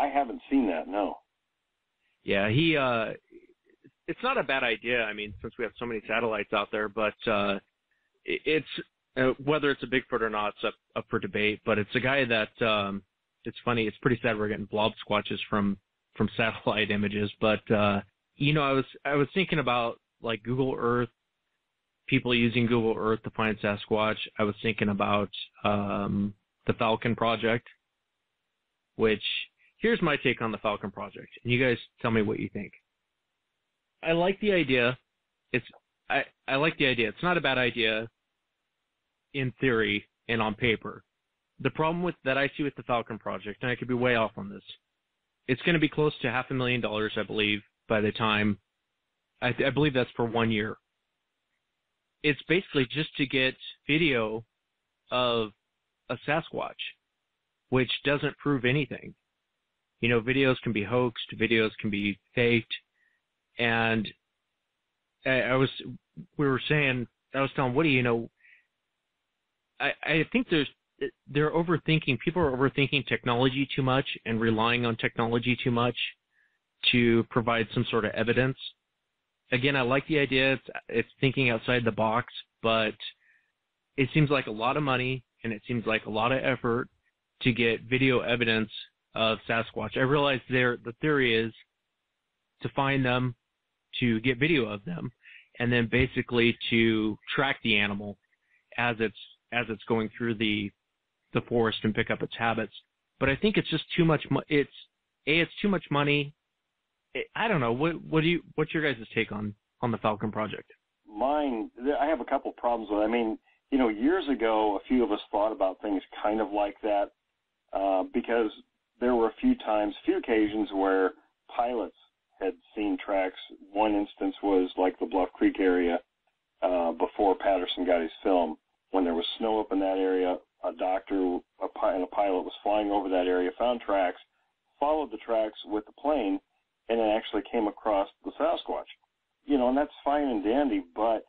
I haven't seen that, no. Yeah, it's not a bad idea, I mean, since we have so many satellites out there, but it's whether it's a Bigfoot or not, it's up for debate, but it's a guy that, it's funny, it's pretty sad we're getting blob squatches from satellite images, but, you know, I was thinking about, like, Google Earth, people using Google Earth to find Sasquatch. I was thinking about the Falcon Project, which, here's my take on the Falcon Project, and you guys tell me what you think. I like the idea. I like the idea. It's not a bad idea in theory and on paper. The problem that I see with the Falcon Project, and I could be way off on this, it's going to be close to $500,000, I believe, by the time, I believe that's for 1 year. It's basically just to get video of a Sasquatch, which doesn't prove anything. You know, videos can be hoaxed, videos can be faked, and I was telling Woody, you know, I think they're overthinking, people are overthinking technology too much and relying on technology too much to provide some sort of evidence. Again, I like the idea, it's thinking outside the box, but it seems like a lot of money and it seems like a lot of effort to get video evidence of Sasquatch. I realize the theory is to find them, to get video of them, and then basically to track the animal as it's going through the forest and pick up its habits. But I think it's just too much. It's too much money. I don't know. What's your guys' take on the Falcon Project? Mine, I have a couple problems with it. I mean, you know, years ago, a few of us thought about things kind of like that because there were a few occasions where pilots had seen tracks. One instance was like the Bluff Creek area before Patterson got his film. When there was snow up in that area, a doctor and a pilot was flying over that area, found tracks, followed the tracks with the plane, and then actually came across the Sasquatch. You know, and that's fine and dandy, but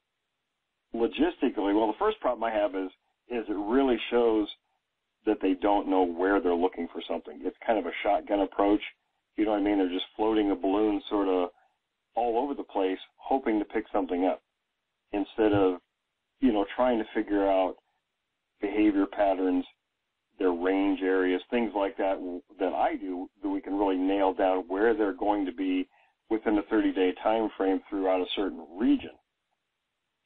logistically, well, the first problem I have is it really shows that they don't know where they're looking for something. It's kind of a shotgun approach. You know what I mean? They're just floating a balloon sort of all over the place, hoping to pick something up instead of, you know, trying to figure out behavior patterns, their range areas, things like that I do, that we can really nail down where they're going to be within a 30-day time frame throughout a certain region.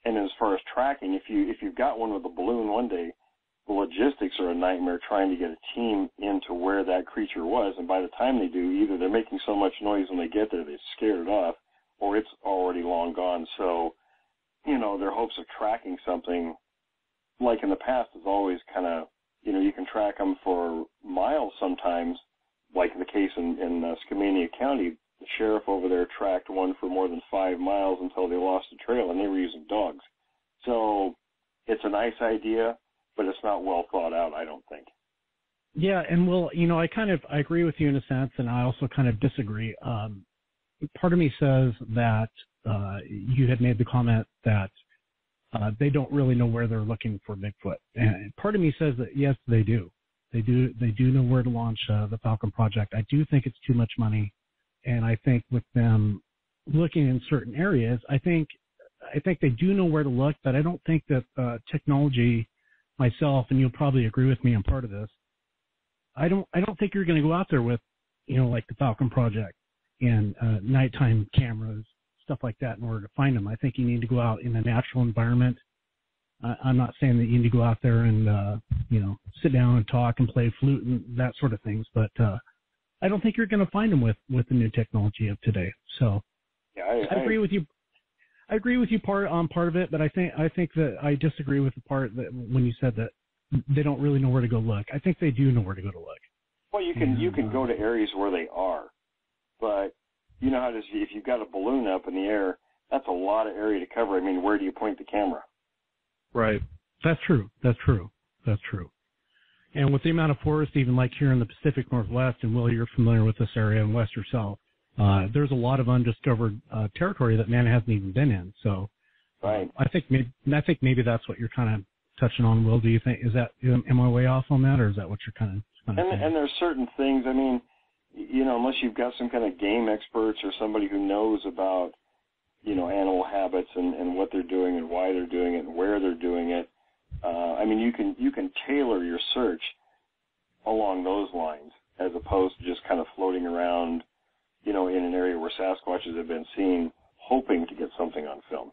And as far as tracking, if you've got one with a balloon one day, the logistics are a nightmare trying to get a team into where that creature was. And by the time they do, either they're making so much noise when they get there they scare it off, or it's already long gone. So, you know, their hopes of tracking something, like in the past, is always kind of, you know, you can track them for miles sometimes, like in the case in Skamania County. The sheriff over there tracked one for more than 5 miles until they lost the trail, and they were using dogs. So it's a nice idea, but it's not well thought out, I don't think. Yeah, and well, you know, I agree with you in a sense, and I also kind of disagree. Part of me says that you had made the comment that they don't really know where they're looking for Bigfoot, and part of me says that yes, they do. They do know where to launch the Falcon Project. I do think it's too much money, and I think with them looking in certain areas, I think they do know where to look, but I don't think that technology, myself, and you'll probably agree with me on part of this, I don't think you're going to go out there with, you know, like the Falcon Project and nighttime cameras, stuff like that, in order to find them. I think you need to go out in a natural environment. I'm not saying that you need to go out there and, you know, sit down and talk and play flute and that sort of things, but I don't think you're going to find them with the new technology of today. So yeah, I agree with you. I agree with you part of it, but I think that I disagree with the part that when you said that they don't really know where to go look. I think they do know where to go to look. Well, you can go to areas where they are, but you know how it is. If you've got a balloon up in the air, that's a lot of area to cover. I mean, where do you point the camera? Right. That's true. And with the amount of forest, even like here in the Pacific Northwest, and Will, you're familiar with this area in west or south, there's a lot of undiscovered territory that man hasn't even been in. So, right. I think maybe that's what you're kind of touching on, Will. Do you think am I way off on that, or is that what you're kind of saying? And there's certain things. I mean, unless you've got some kind of game experts or somebody who knows about, animal habits and what they're doing and why they're doing it and where they're doing it. You can tailor your search along those lines as opposed to just kind of floating around, in an area where Sasquatches have been seen, hoping to get something on film.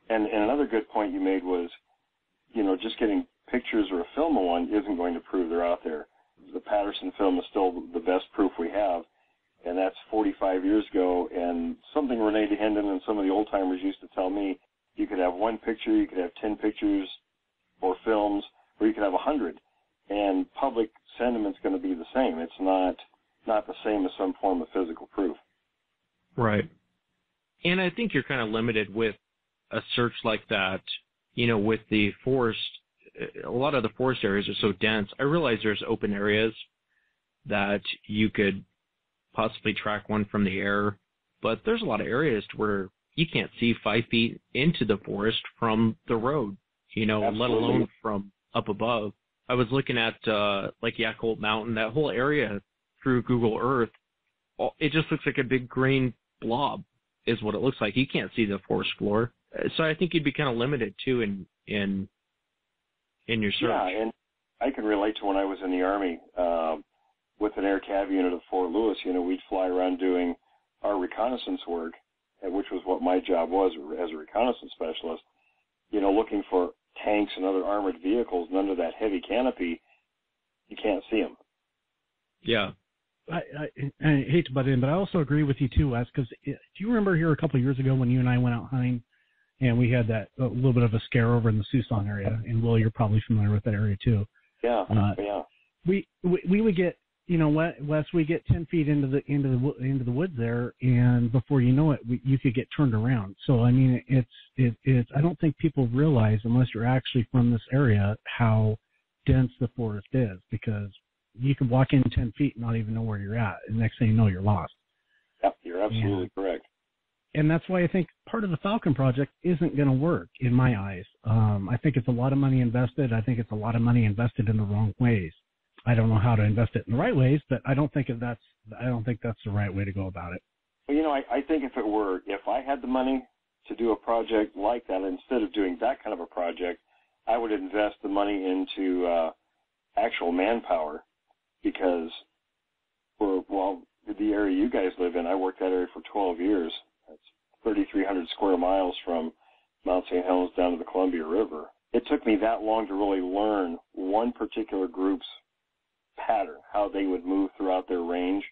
And another good point you made was, just getting pictures or a film of one isn't going to prove they're out there. The Patterson film is still the best proof we have, and that's 45 years ago. And something Renee DeHenden and some of the old-timers used to tell me, you could have one picture, you could have 10 pictures or films, or you could have 100. And public sentiment's going to be the same. It's not the same as some form of physical proof. Right. And I think you're kind of limited with a search like that, with the forest. A lot of the forest areas are so dense. I realize there's open areas that you could possibly track one from the air, but there's a lot of areas where you can't see 5 feet into the forest from the road, Absolutely. Let alone from up above. I was looking at like Yakult Mountain, that whole area through Google Earth. It just looks like a big green blob is what it looks like. You can't see the forest floor. So I think you'd be kind of limited too in your search. Yeah, and I can relate to when I was in the Army with an air cav unit at Fort Lewis. We'd fly around doing our reconnaissance work, which was what my job was as a reconnaissance specialist, looking for tanks and other armored vehicles, and under that heavy canopy, you can't see them. Yeah. I hate to butt in, but I also agree with you too, Wes, because do you remember here a couple of years ago when you and I went out hunting and we had that a little bit of a scare over in the Suisun area, and Will, you're probably familiar with that area too. Yeah, yeah. We would get, Wes, we get 10 feet into the woods there, and before you know it, you could get turned around. So I mean, it's I don't think people realize, unless you're actually from this area, how dense the forest is, because you could walk in 10 feet and not even know where you're at, and next thing you know, you're lost. Yep, you're absolutely correct. And that's why I think part of the Falcon project isn't going to work in my eyes. I think it's a lot of money invested. I think it's a lot of money invested in the wrong ways. I don't know how to invest it in the right ways, but I don't think that's the right way to go about it. Well, I think if I had the money to do a project like that, instead of doing that kind of a project, I would invest the money into actual manpower, because the area you guys live in, I worked that area for 12 years. That's 3,300 square miles from Mount St. Helens down to the Columbia River. It took me that long to really learn one particular group's pattern, how they would move throughout their range,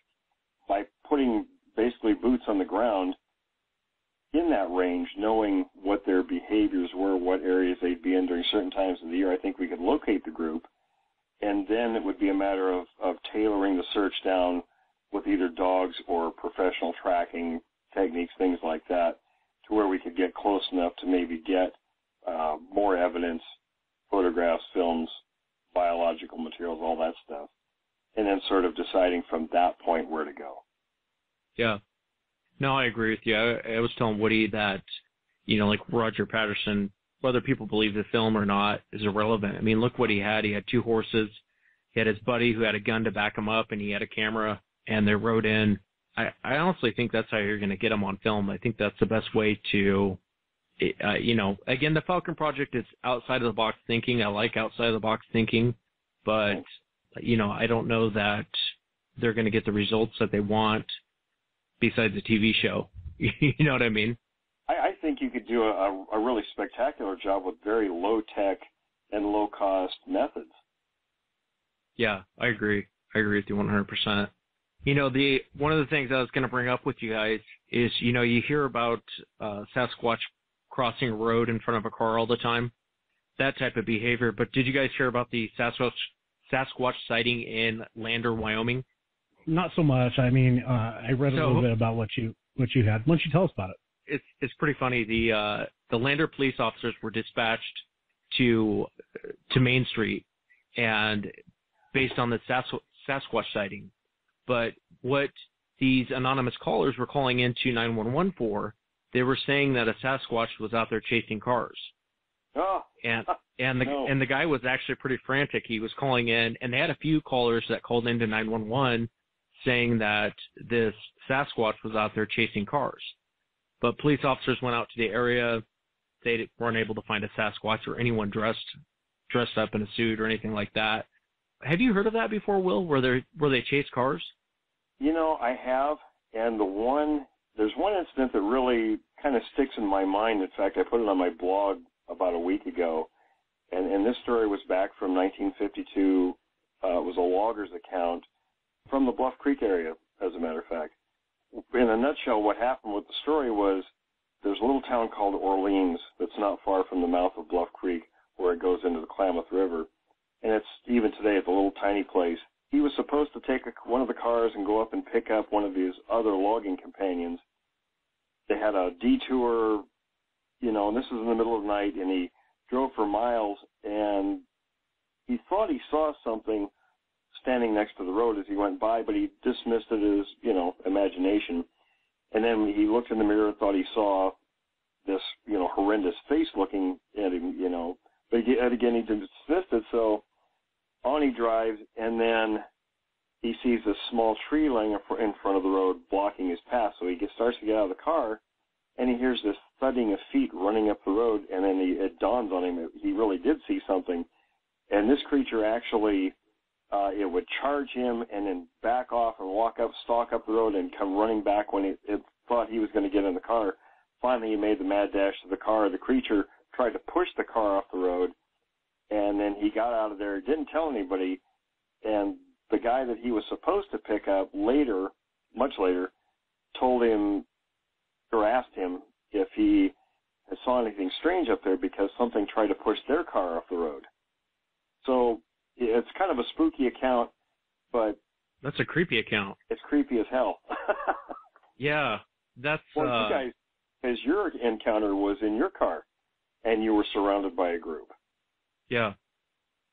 by putting basically boots on the ground in that range, knowing what their behaviors were, what areas they'd be in during certain times of the year. I think we could locate the group, and then it would be a matter of tailoring the search down with either dogs or professional tracking techniques, things like that, to where we could get close enough to maybe get more evidence, photographs, films, biological materials, all that stuff, and then sort of deciding from that point where to go. Yeah. No, I agree with you. I was telling Woody that, like Roger Patterson, whether people believe the film or not is irrelevant. I mean, look what he had. He had 2 horses. He had his buddy who had a gun to back him up, and he had a camera, and they rode in. I honestly think that's how you're going to get them on film. I think that's the best way to, again, the Falcon Project is outside of the box thinking. I like outside of the box thinking, but, I don't know that they're going to get the results that they want besides a TV show. You know what I mean? I think you could do a really spectacular job with very low-tech and low-cost methods. Yeah, I agree. I agree with you 100%. One of the things I was going to bring up with you guys is, you hear about Sasquatch crossing a road in front of a car all the time, that type of behavior. But did you guys hear about the Sasquatch sighting in Lander, Wyoming? Not so much. I mean, I read a little bit about what you had. Why don't you tell us about it? It's pretty funny. The Lander police officers were dispatched to Main Street, and based on the Sasquatch sighting. But what these anonymous callers were calling into 911 for, they were saying that a Sasquatch was out there chasing cars. Oh. And the guy was actually pretty frantic. He was calling in, and they had a few callers that called into 911 saying that this Sasquatch was out there chasing cars. But police officers went out to the area. They weren't able to find a Sasquatch or anyone dressed up in a suit or anything like that. Have you heard of that before, Will, where they chase cars? I have, and there's one incident that really kind of sticks in my mind. In fact, I put it on my blog about a week ago, and this story was back from 1952. It was a logger's account from the Bluff Creek area, as a matter of fact. In a nutshell, what happened with the story was there's a little town called Orleans that's not far from the mouth of Bluff Creek where it goes into the Klamath River. And it's even today, it's a little tiny place. He was supposed to take one of the cars and go up and pick up one of his other logging companions. They had a detour, and this was in the middle of the night, and he drove for miles, and he thought he saw something standing next to the road as he went by, but he dismissed it as, imagination. And then he looked in the mirror and thought he saw this, horrendous face looking at him, but again, he dismissed it. So on he drives, and then he sees this small tree laying in front of the road blocking his path. So he starts to get out of the car, and he hears this thudding of feet running up the road, and then it dawns on him that he really did see something. And this creature actually, it would charge him and then back off and stalk up the road and come running back when it thought he was going to get in the car. Finally, he made the mad dash to the car. The creature tried to push the car off the road, and then he got out of there, didn't tell anybody, and the guy that he was supposed to pick up later, much later, told him or asked him if he saw anything strange up there because something tried to push their car off the road. So it's kind of a spooky account, but... That's a creepy account. It's creepy as hell. Yeah, that's... Well, you guys, because your encounter was in your car, and you were surrounded by a group. Yeah.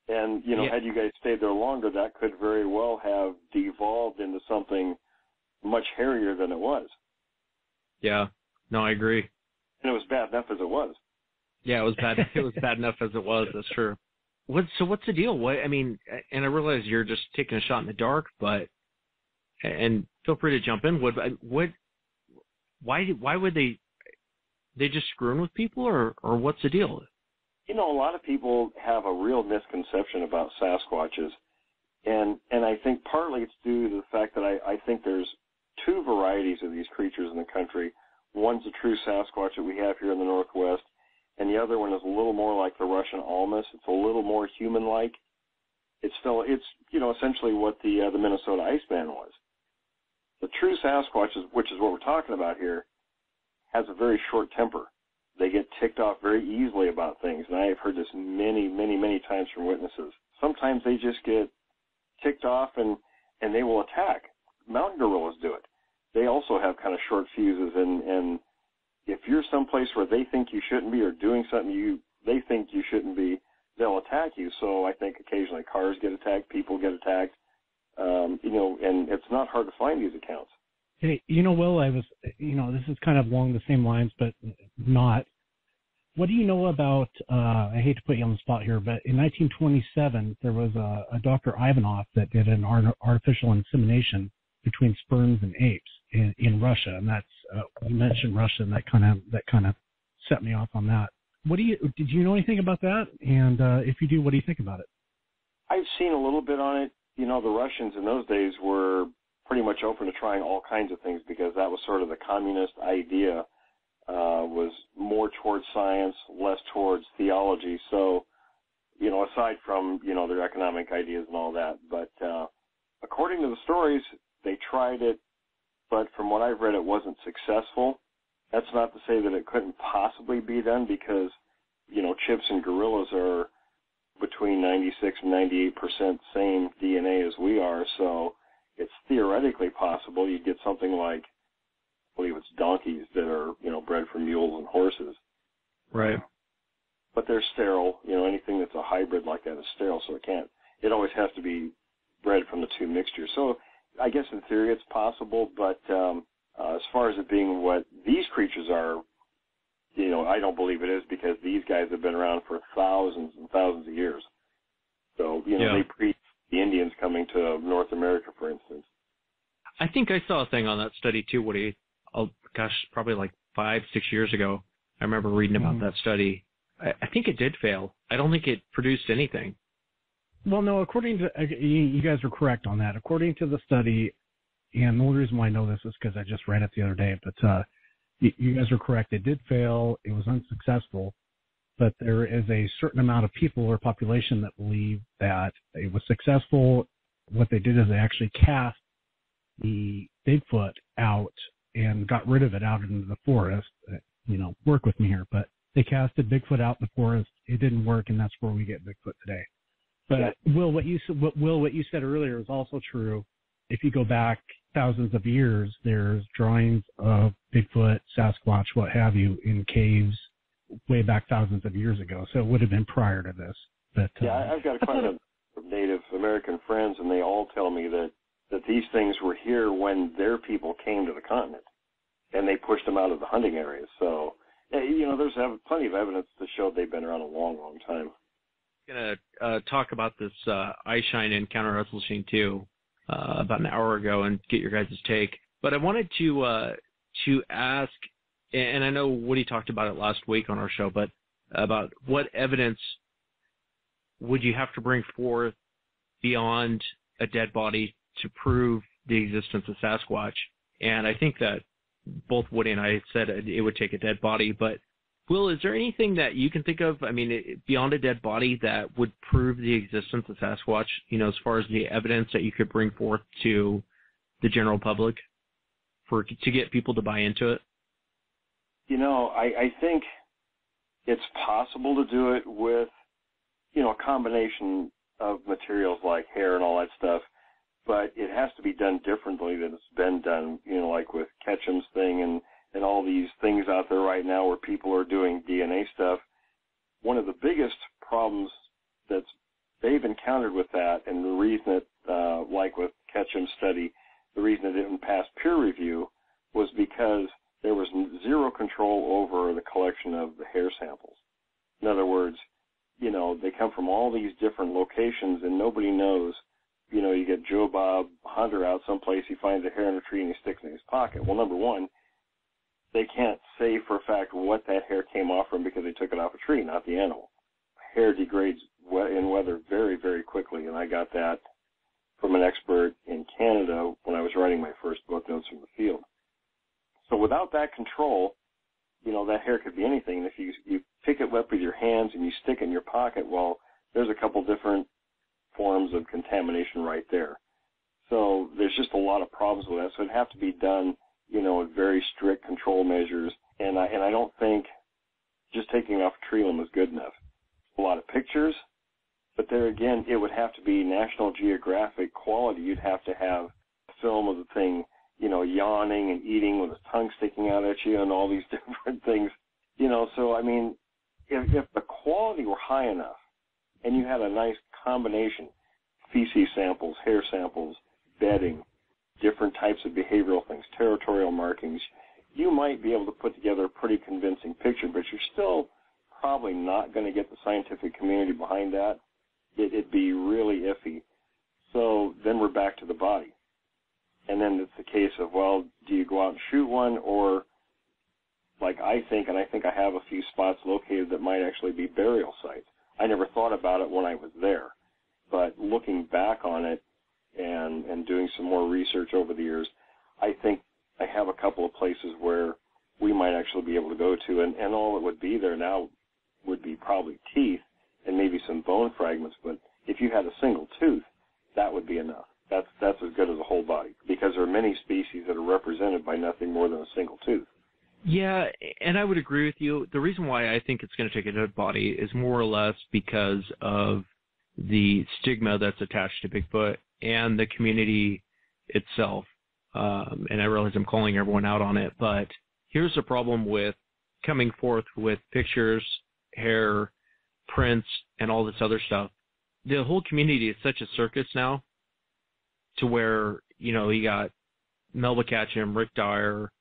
And, had you guys stayed there longer, that could very well have devolved into something much hairier than it was. Yeah. No, I agree. And it was bad enough as it was. Yeah, it was bad. It was bad enough as it was. That's true. So what's the deal? And I realize you're just taking a shot in the dark, and feel free to jump in. Why would they just screwing with people, or what's the deal? A lot of people have a real misconception about Sasquatches, and I think partly it's due to the fact that I think there's two varieties of these creatures in the country. One's a true Sasquatch that we have here in the Northwest, and the other one is a little more like the Russian Almas. It's a little more human-like. It's essentially what the Minnesota Iceman was. The true Sasquatch, which is what we're talking about here, has a very short temper. They get ticked off very easily about things, and I have heard this many, many, many times from witnesses. Sometimes they just get ticked off and they will attack. Mountain gorillas do it. They also have kind of short fuses, and if you're someplace where they think you shouldn't be or doing something they think you shouldn't be, they'll attack you. So I think occasionally cars get attacked, people get attacked, and it's not hard to find these accounts. Hey, Will, I was, this is kind of along the same lines, but not. What do you know about, I hate to put you on the spot here, but in 1927, there was a Dr. Ivanov that did an artificial insemination between sperms and apes in Russia. And that's, you mentioned Russia, and that kind of set me off on that. Did you know anything about that? And if you do, what do you think about it? I've seen a little bit on it. The Russians in those days were pretty much open to trying all kinds of things because that was sort of the communist idea, was more towards science, less towards theology. So, aside from, their economic ideas and all that. But according to the stories, they tried it, but from what I've read, it wasn't successful. That's not to say that it couldn't possibly be done because, chimps and gorillas are between 96 and 98% same DNA as we are, so it's theoretically possible you'd get something like, I believe it's donkeys that are, bred from mules and horses. Right. But they're sterile. Anything that's a hybrid like that is sterile, so it always has to be bred from the two mixtures. So I guess in theory it's possible, but as far as it being what these creatures are, I don't believe it is because these guys have been around for thousands and thousands of years. So, they preach the Indians coming to North America, for instance. I think I saw a thing on that study too, Woody. Oh, gosh, probably like 5-6 years ago. I remember reading about that study. I think it did fail. I don't think it produced anything. Well, no, according to, you guys are correct on that. According to the study, and the only reason why I know this is because I just read it the other day, but you guys are correct. It did fail. It was unsuccessful. But there is a certain amount of people or population that believe that it was successful. What they did is they actually cast the Bigfoot out and got rid of it out into the forest. Work with me here, but they casted Bigfoot out in the forest. It didn't work, and that's where we get Bigfoot today. But Will, what you said earlier is also true. If you go back thousands of years, there's drawings of Bigfoot, Sasquatch, what have you, in caves way back thousands of years ago. So it would have been prior to this. But I've got quite a number of Native American friends, and they all tell me that these things were here when their people came to the continent, and they pushed them out of the hunting areas. So, there's plenty of evidence to show they've been around a long, long time. I'm going to talk about this eye-shine encounter I was listening to about an hour ago and get your guys' take. But I wanted to ask, and I know Woody talked about it last week on our show, but about what evidence would you have to bring forth beyond a dead body to prove the existence of Sasquatch? And I think that both Woody and I said it would take a dead body, but Will, is there anything that you can think of, beyond a dead body that would prove the existence of Sasquatch, as far as the evidence that you could bring forth to the general public to get people to buy into it? I think it's possible to do it with, a combination of materials like hair and all that stuff, but it has to be done differently than it's been done, like with Ketchum's thing and all these things out there right now where people are doing DNA stuff. One of the biggest problems that they've encountered with that, and the reason that, like with Ketchum's study, the reason it didn't pass peer review was because there was zero control over the collection of the hair samples. In other words, they come from all these different locations and nobody knows. You get Joe Bob Hunter out someplace, he finds a hair in a tree and he sticks it in his pocket. Well, number one, they can't say for a fact what that hair came off from because they took it off a tree, not the animal. Hair degrades in weather very, very quickly, and I got that from an expert in Canada when I was writing my first book, Notes from the Field. So without that control, that hair could be anything. And if you pick it up with your hands and you stick it in your pocket, well, there's a couple different forms of contamination right there. So there's just a lot of problems with that. So it'd have to be done, with very strict control measures. And I don't think just taking off a tree limb is good enough. A lot of pictures, but there again, it would have to be National Geographic quality. You'd have to have a film of the thing, yawning and eating with his tongue sticking out at you and all these different things. So, if the quality were high enough and you had a nice combination, feces samples, hair samples, bedding, different types of behavioral things, territorial markings, you might be able to put together a pretty convincing picture, but you're still probably not going to get the scientific community behind that. It'd be really iffy. So then we're back to the body. And then it's the case of, well, do you go out and shoot one, or like I think I have a few spots located that might actually be burial sites. I never thought about it when I was there, but looking back on it and doing some more research over the years, I think I have a couple of places where we might actually be able to go to, and all that would be there now would be probably teeth and maybe some bone fragments, but if you had a single tooth, that would be enough. That's as good as a whole body, because there are many species that are represented by nothing more than a single tooth. Yeah, and I would agree with you. The reason why I think it's going to take a dead body is more or less because of the stigma that's attached to Bigfoot and the community itself. And I realize I'm calling everyone out on it, but here's the problem with coming forth with pictures, hair, prints, and all this other stuff. The whole community is such a circus now, to where, you got Melba Ketchum, Rick Dyer,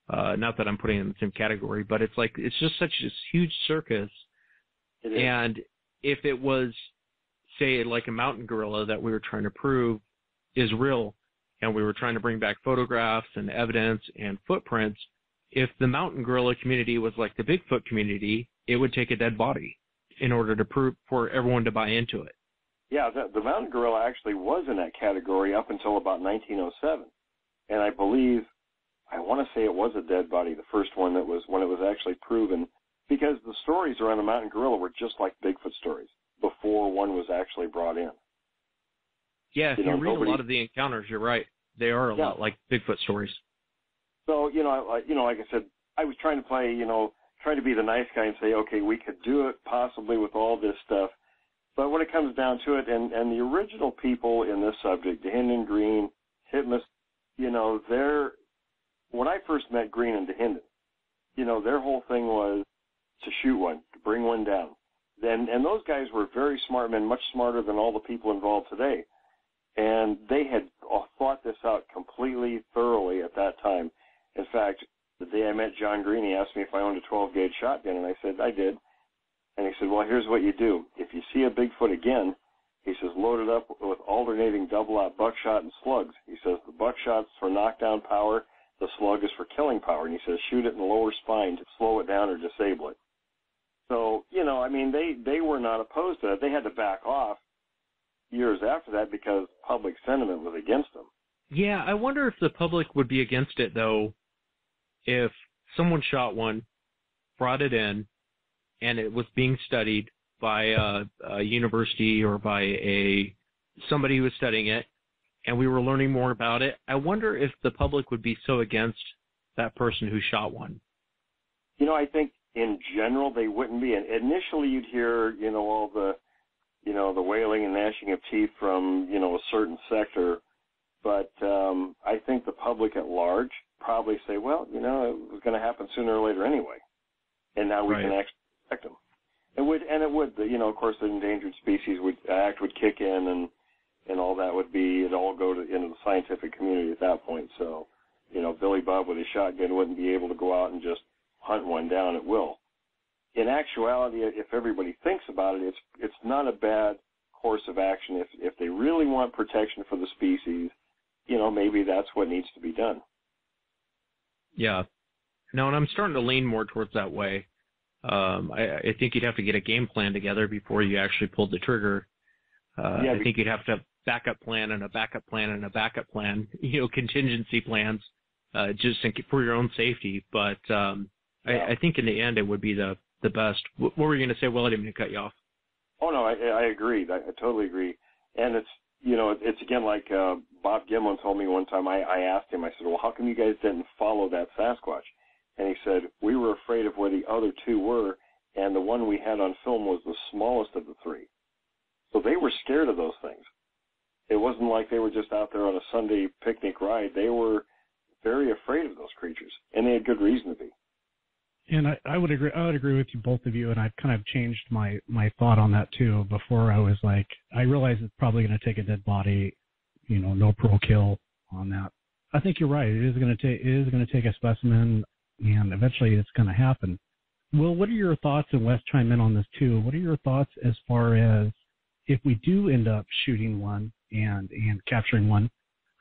not that I'm putting them in the same category, but it's just such a huge circus. And if it was, say, like a mountain gorilla that we were trying to prove is real, and we were trying to bring back photographs and evidence and footprints, if the mountain gorilla community was like the Bigfoot community, it would take a dead body in order to prove for everyone to buy into it. Yeah, the mountain gorilla actually was in that category up until about 1907. And I believe, I want to say it was a dead body, the first one that was when it was actually proven, because the stories around the mountain gorilla were just like Bigfoot stories before one was actually brought in. Yeah, if you read a lot of the encounters, you're right. They are a lot like Bigfoot stories. So, like I said, I was trying to play, trying to be the nice guy and say, okay, we could do it possibly with all this stuff. But when it comes down to it, and the original people in this subject, Dahinden, Green, Titmus, when I first met Green and Dahinden, their whole thing was to shoot one, to bring one down. And those guys were very smart men, much smarter than all the people involved today. And they had thought this out completely thoroughly at that time. In fact, the day I met John Green, he asked me if I owned a 12-gauge shotgun, and I said I did. And he said, well, here's what you do. If you see a Bigfoot again, he says, load it up with alternating double-out buckshot and slugs. He says the buckshot's for knockdown power, the slug is for killing power. And he says shoot it in the lower spine to slow it down or disable it. So, they were not opposed to that. They had to back off years after that because public sentiment was against them. Yeah, I wonder if the public would be against it, though, if someone shot one, brought it in, and it was being studied by a university or by somebody who was studying it, and we were learning more about it. I wonder if the public would be so against that person who shot one. I think in general they wouldn't be. And initially you'd hear, all the, the wailing and gnashing of teeth from, a certain sector. But I think the public at large probably say, well, it was going to happen sooner or later anyway. And now we can actually protect them. It would, of course, the Endangered Species Act would kick in, and all that would be, it'd all go into the scientific community at that point. So, Billy Bob with his shotgun wouldn't be able to go out and just hunt one down at will. In actuality, if everybody thinks about it, it's not a bad course of action. If they really want protection for the species, maybe that's what needs to be done. Yeah. No, and I'm starting to lean more towards that way. I think you'd have to get a game plan together before you actually pulled the trigger. I think you'd have to have a backup plan and a backup plan and a backup plan, contingency plans, just for your own safety. But I think in the end it would be the best. What were you going to say? Well, I didn't mean to cut you off. Oh, no, I agree. I totally agree. And it's, it's again like Bob Gimlin told me one time. I asked him, I said, well, how come you guys didn't follow that Sasquatch? And he said, we were afraid of where the other two were, and the one we had on film was the smallest of the three. So they were scared of those things. It wasn't like they were just out there on a Sunday picnic ride. They were very afraid of those creatures, and they had good reason to be. And I would agree. I would agree with you, both of you, and I've kind of changed my thought on that too. Before I was like, I realize it's probably going to take a dead body, no pro kill on that. I think you're right. It is going to take a specimen, and eventually it's going to happen. Will, what are your thoughts? And Wes, chime in on this too. What are your thoughts as far as if we do end up shooting one and capturing one?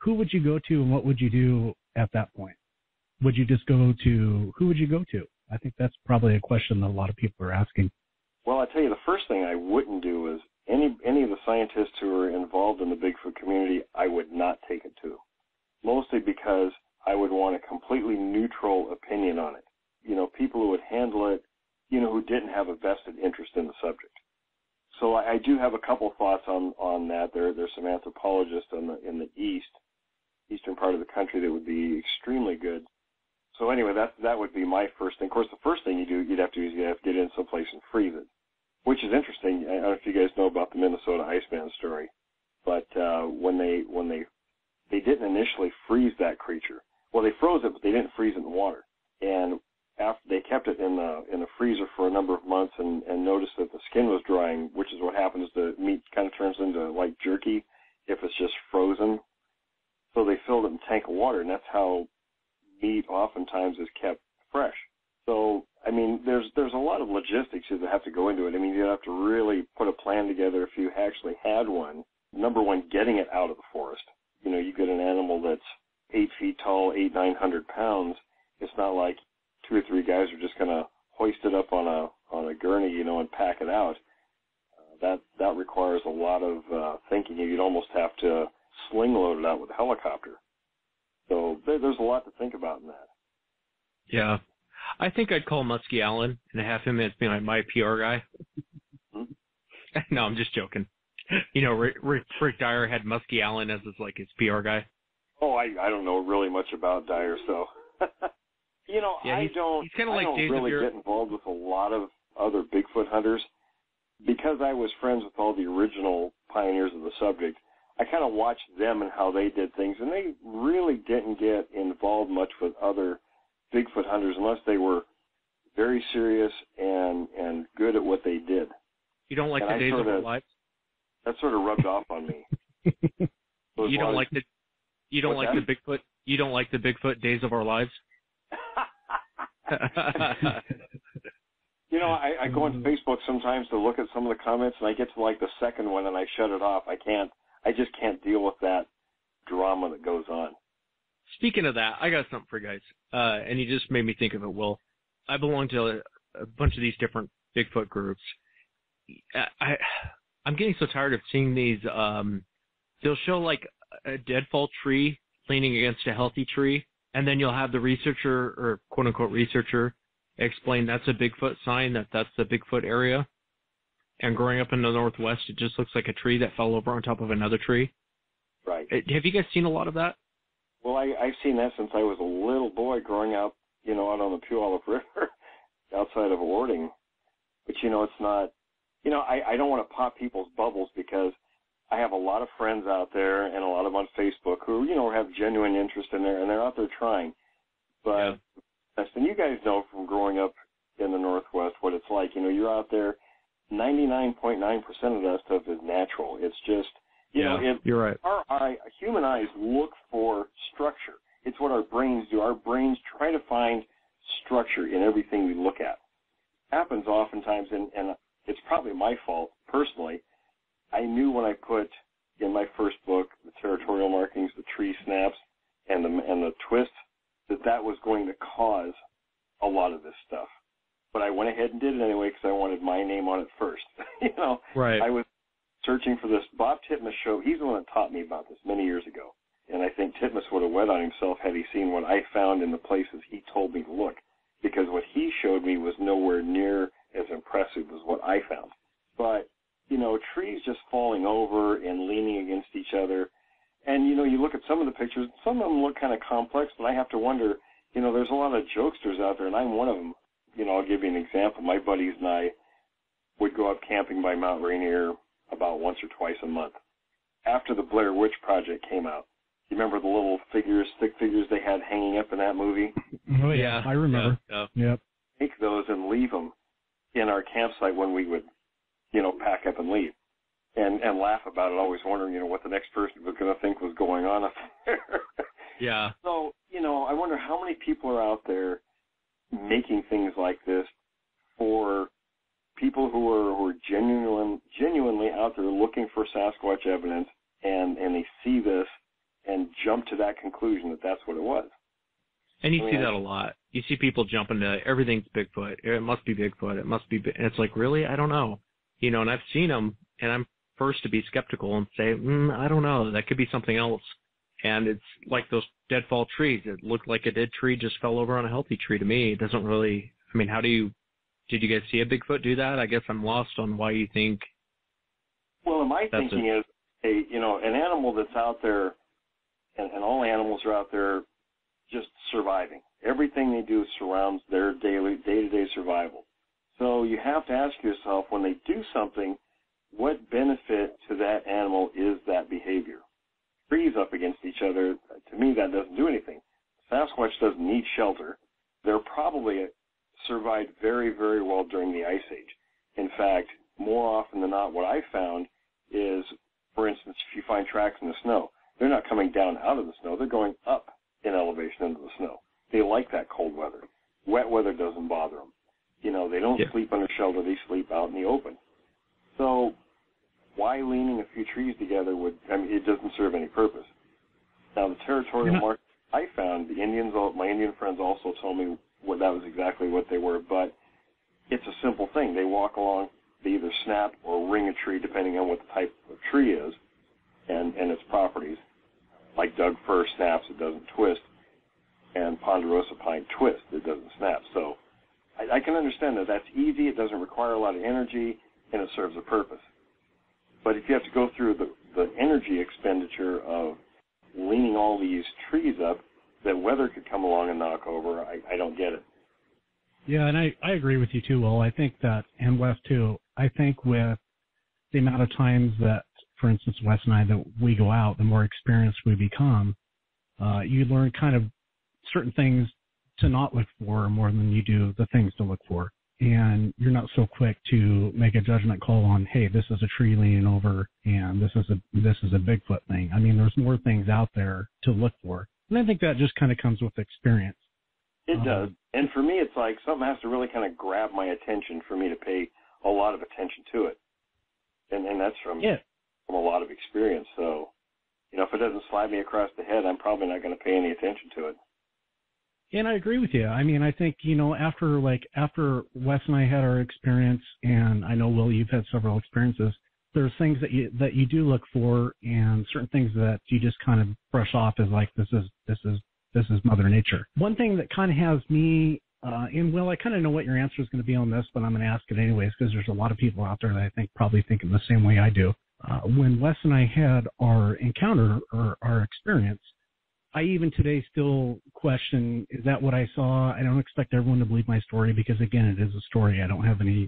Who would you go to, and what would you do at that point? Would you just go to? Who would you go to? I think that's probably a question that a lot of people are asking. Well, I tell you, the first thing I wouldn't do is any of the scientists who are involved in the Bigfoot community, I would not take it to. Mostly because I would want a completely neutral opinion on it. People who would handle it, who didn't have a vested interest in the subject. So I do have a couple thoughts on that. There's some anthropologists in the eastern part of the country that would be extremely good. So anyway, that would be my first thing. Of course, the first thing you'd have to do is you have to get in someplace and freeze it, which is interesting. I don't know if you guys know about the Minnesota Iceman story, but when they didn't initially freeze that creature. Well, they froze it, but they didn't freeze it in water. And after they kept it in the freezer for a number of months and noticed that the skin was drying, which is what happens. The meat kind of turns into like jerky if it's just frozen. So they filled it in a tank of water, and that's how meat oftentimes is kept fresh. So, there's a lot of logistics that have to go into it. You have to really put a plan together if you actually had one. Number one, getting it out of the forest. you get an animal that's 8 feet tall, 900 pounds. It's not like 2 or 3 guys are just going to hoist it up on a gurney, and pack it out. That requires a lot of thinking. You'd almost have to sling load it out with a helicopter. So there's a lot to think about in that. Yeah. I think I'd call Muskie Allen and have him as being my PR guy. No, I'm just joking. Rick Dyer had Muskie Allen as his PR guy. Oh, I don't know really much about Dyer, so yeah, I don't really get involved with a lot of other Bigfoot hunters because I was friends with all the original pioneers of the subject. I kind of watched them and how they did things, and they really didn't get involved much with other Bigfoot hunters unless they were very serious and good at what they did. You don't like the Days of Our Lives? That sort of rubbed off on me. You don't like the Bigfoot? You don't like the Bigfoot Days of Our Lives? I go on Facebook sometimes to look at some of the comments, and I get to the second one, and I shut it off. I just can't deal with that drama that goes on. Speaking of that, I got something for you guys, and you just made me think of it, Will. I belong to a bunch of these different Bigfoot groups. I'm getting so tired of seeing these. They'll show a deadfall tree leaning against a healthy tree, and then you'll have the researcher or quote unquote researcher explain that's a Bigfoot sign, that's the Bigfoot area. And growing up in the Northwest, it just looks like a tree that fell over on top of another tree. Right. Have you guys seen a lot of that? Well, I've seen that since I was a little boy growing up, out on the Puyallup River outside of Ording. But, it's not, I don't want to pop people's bubbles because I have a lot of friends out there and a lot of them on Facebook who, have genuine interest in there, and they're out there trying. But, and you guys know from growing up in the Northwest what it's like. You're out there, 99.9% of that stuff is natural. It's just, you're right. Our human eyes look for structure. It's what our brains do. Our brains try to find structure in everything we look at. Happens oftentimes, and it's probably my fault personally. I knew when I put in my first book the territorial markings, the tree snaps, and the twists, that was going to cause a lot of this stuff. But I went ahead and did it anyway because I wanted my name on it first. Right. I was searching for this. Bob Titmus show. He's the one that taught me about this many years ago. And I think Titmus would have wet on himself had he seen what I found in the places he told me to look, because what he showed me was nowhere near as impressive as what I found. But, trees just falling over and leaning against each other. And, you look at some of the pictures, some of them look kind of complex, but I have to wonder, there's a lot of jokesters out there, and I'm one of them. I'll give you an example. My buddies and I would go up camping by Mount Rainier about once or twice a month. After the Blair Witch Project came out, you remember the little figures, stick figures they had hanging up in that movie? Oh, yeah, I remember. Yeah. Yep. Take those and leave them in our campsite when we would, pack up and leave. And laugh about it, always wondering, what the next person was going to think was going on up there. Yeah. So, I wonder how many people are out there making things like this for people who are genuinely out there looking for Sasquatch evidence, and they see this and jump to that conclusion that that's what it was. And you see that a lot. You see people jumping to everything's Bigfoot. It must be Bigfoot. It must be. And it's like, really? I don't know. And I've seen them, and I'm first to be skeptical and say, I don't know. That could be something else. And it's like those deadfall trees. It looked like a dead tree just fell over on a healthy tree to me. It doesn't really. I mean, did you guys see a Bigfoot do that? I guess I'm lost on why you think. Well, my thinking is, an animal that's out there, and all animals are out there just surviving. Everything they do surrounds their day-to-day survival. So you have to ask yourself, when they do something, what benefit to that animal is that behavior? Trees up against each other, to me, that doesn't do anything. Sasquatch doesn't need shelter. They're probably survived very, very well during the Ice Age. In fact, more often than not, what I found is, for instance, if you find tracks in the snow, they're not coming down out of the snow. They're going up in elevation into the snow. They like that cold weather. Wet weather doesn't bother them. They don't sleep under shelter. They sleep out in the open. So why leaning a few trees together it doesn't serve any purpose. Now, the territorial mark I found, my Indian friends also told me that was exactly what they were, but it's a simple thing. They walk along, they either snap or ring a tree, depending on what the type of tree is and its properties. Like Doug fir snaps, it doesn't twist, and ponderosa pine twists, it doesn't snap. So I can understand that that's easy, it doesn't require a lot of energy, and it serves a purpose. But if you have to go through the energy expenditure of leaning all these trees up that weather could come along and knock over, I don't get it. Yeah, and I agree with you too, Will. I think that, and Wes too, I think with the amount of times that, for instance, Wes and I, that we go out, the more experienced we become, you learn kind of certain things to not look for more than you do the things to look for. And you're not so quick to make a judgment call on, hey, this is a tree leaning over and this is a Bigfoot thing. I mean, there's more things out there to look for. And I think that just kind of comes with experience. It does. And for me, it's like something has to really kind of grab my attention for me to pay a lot of attention to it. And that's from a lot of experience. So, if it doesn't slide me across the head, I'm probably not going to pay any attention to it. And I agree with you. I mean, I think, after Wes and I had our experience, and I know, Will, you've had several experiences, there's things that you do look for, and certain things that you just kind of brush off as like, this is Mother Nature. One thing that kind of has me, and Will, I kind of know what your answer is going to be on this, but I'm going to ask it anyways, because there's a lot of people out there that I think probably think in the same way I do. When Wes and I had our encounter or our experience, I even today still question, is that what I saw? I don't expect everyone to believe my story because, again, it is a story. I don't have any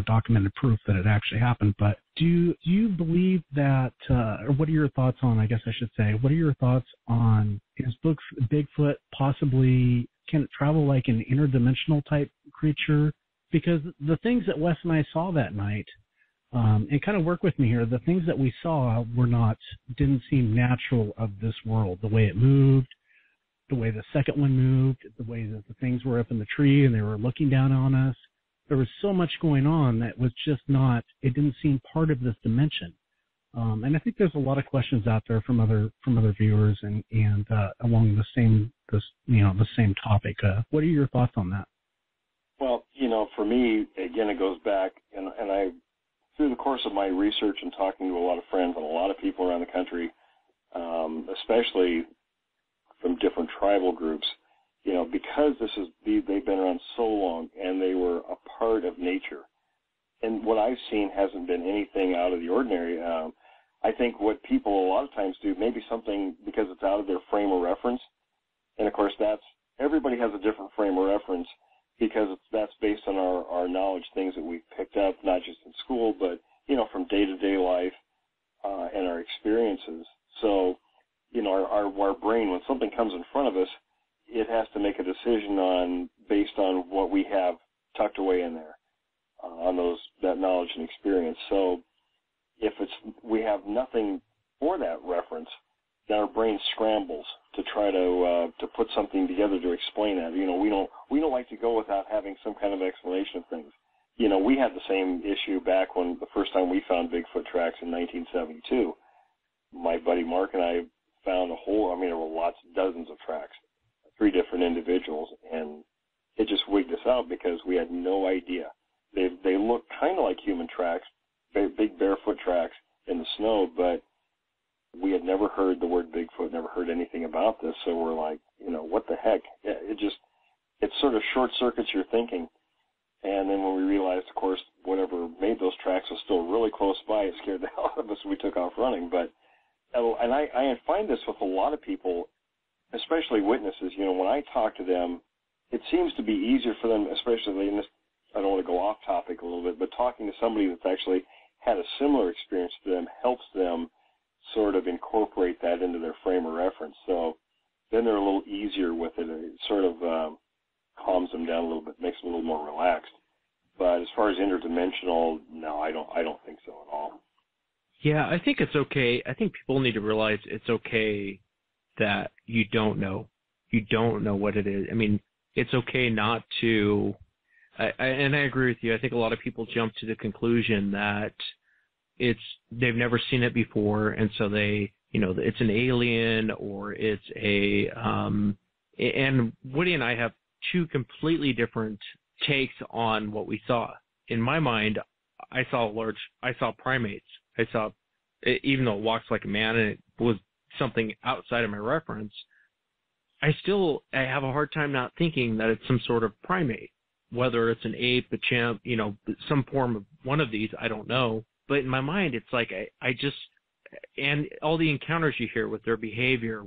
documented proof that it actually happened. But do you believe that, or what are your thoughts on, I guess I should say, what are your thoughts on, is Bigfoot possibly, can it travel like an interdimensional type creature? Because the things that Wes and I saw that night, and kind of work with me here, the things that we saw didn't seem natural of this world. The way it moved, the way the second one moved, the way that the things were up in the tree and they were looking down on us. There was so much going on that was just it didn't seem part of this dimension. And I think there's a lot of questions out there from other viewers and along the same topic. What are your thoughts on that? Well, for me, again, it goes back, and I, through the course of my research and talking to a lot of friends and a lot of people around the country, especially from different tribal groups, because they've been around so long and they were a part of nature. And what I've seen hasn't been anything out of the ordinary. I think what people a lot of times do, maybe something because it's out of their frame of reference, and of course everybody has a different frame of reference, because that's based on our knowledge, things that we've picked up, not just in school, but, from day-to-day life and our experiences. So, our brain, when something comes in front of us, it has to make a decision based on what we have tucked away in there, on that knowledge and experience. So if we have nothing for that reference, then our brain scrambles to try to put something together to explain that. We don't like to go without having some kind of explanation of things. We had the same issue back when the first time we found Bigfoot tracks in 1972. My buddy Mark and I found there were dozens of tracks, 3 different individuals, and it just wigged us out because we had no idea. They look kind of like human tracks, big barefoot tracks in the snow, but we had never heard the word Bigfoot, never heard anything about this, so we're like, what the heck? It sort of short circuits your thinking. And then when we realized, of course, whatever made those tracks was still really close by, it scared the hell out of us and we took off running. But, and I find this with a lot of people, especially witnesses, when I talk to them, it seems to be easier for them, especially in this, I don't want to go off topic a little bit, but talking to somebody that's actually had a similar experience to them helps them sort of incorporate that into their frame of reference. So then they're a little easier with it. It sort of calms them down a little bit, makes them a little more relaxed. But as far as interdimensional, no, I don't think so at all. Yeah, I think it's okay. I think people need to realize it's okay that you don't know. You don't know what it is. I mean, it's okay not to. And I agree with you. I think a lot of people jump to the conclusion that they've never seen it before, and so they it's an alien or it's a and Woody and I have two completely different takes on what we saw. In my mind, I saw primates. I saw, even though it walks like a man and it was something outside of my reference, I have a hard time not thinking that it's some sort of primate, whether it's an ape, a chimp, some form of one of these, I don't know. But in my mind, it's like I just, and all the encounters you hear with their behavior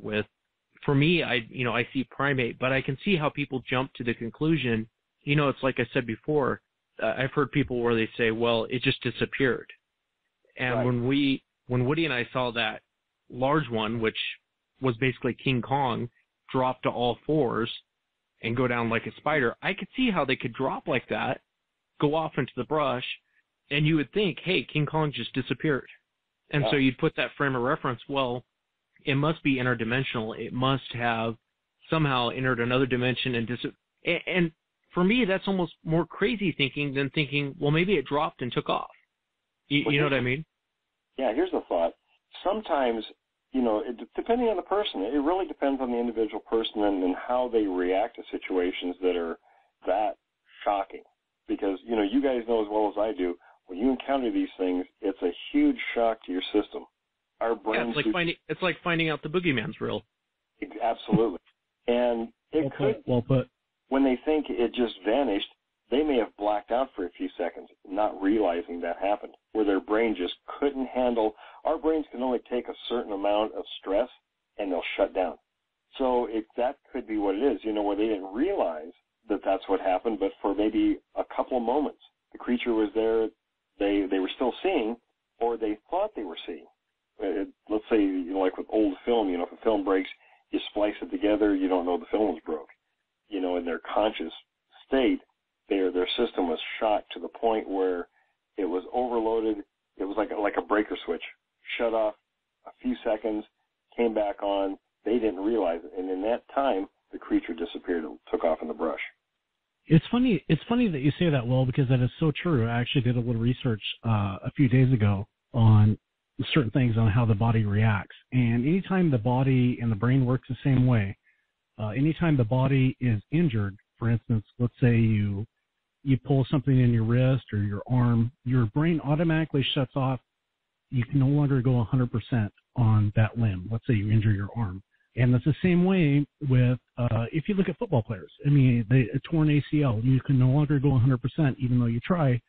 for me, I see primate, but I can see how people jump to the conclusion, it's like I said before, I've heard people where they say, well, it just disappeared. And right. when Woody and I saw that large one, which was basically King Kong, drop to all fours and go down like a spider, I could see how they could drop like that, go off into the brush, and you would think, hey, King Kong just disappeared. And so you'd put that frame of reference, well, it must be interdimensional. It must have somehow entered another dimension and for me, that's almost more crazy thinking than thinking, well, maybe it dropped and took off. You know what I mean? Yeah, here's the thought. Sometimes, depending on the person, it really depends on the individual person and how they react to situations that are that shocking. Because, you guys know as well as I do, when you encounter these things, it's a huge shock to your system. Our brains. Yeah, it's like finding out the boogeyman's real. Absolutely. And well put. When they think it just vanished, they may have blacked out for a few seconds, not realizing that happened, where their brain just couldn't handle. Our brains can only take a certain amount of stress, and they'll shut down. So that could be what it is, where they didn't realize that that's what happened, but for maybe a couple of moments, the creature was there, they were still seeing, or they thought they were seeing. Let's say, like with old film, if a film breaks, you splice it together, you don't know the film was broke. In their conscious state, their system was shot to the point where it was overloaded. It was like a breaker switch, shut off a few seconds, came back on. They didn't realize it, and in that time, the creature disappeared and took off in the brush. It's funny that you say that, Will, because that is so true. I actually did a little research a few days ago on certain things on how the body reacts, and anytime the body and the brain works the same way, anytime the body is injured, for instance, let's say you pull something in your wrist or your arm, your brain automatically shuts off. You can no longer go 100% on that limb. Let's say you injure your arm. And that's the same way with, if you look at football players. I mean, a torn ACL, you can no longer go 100% even though you try.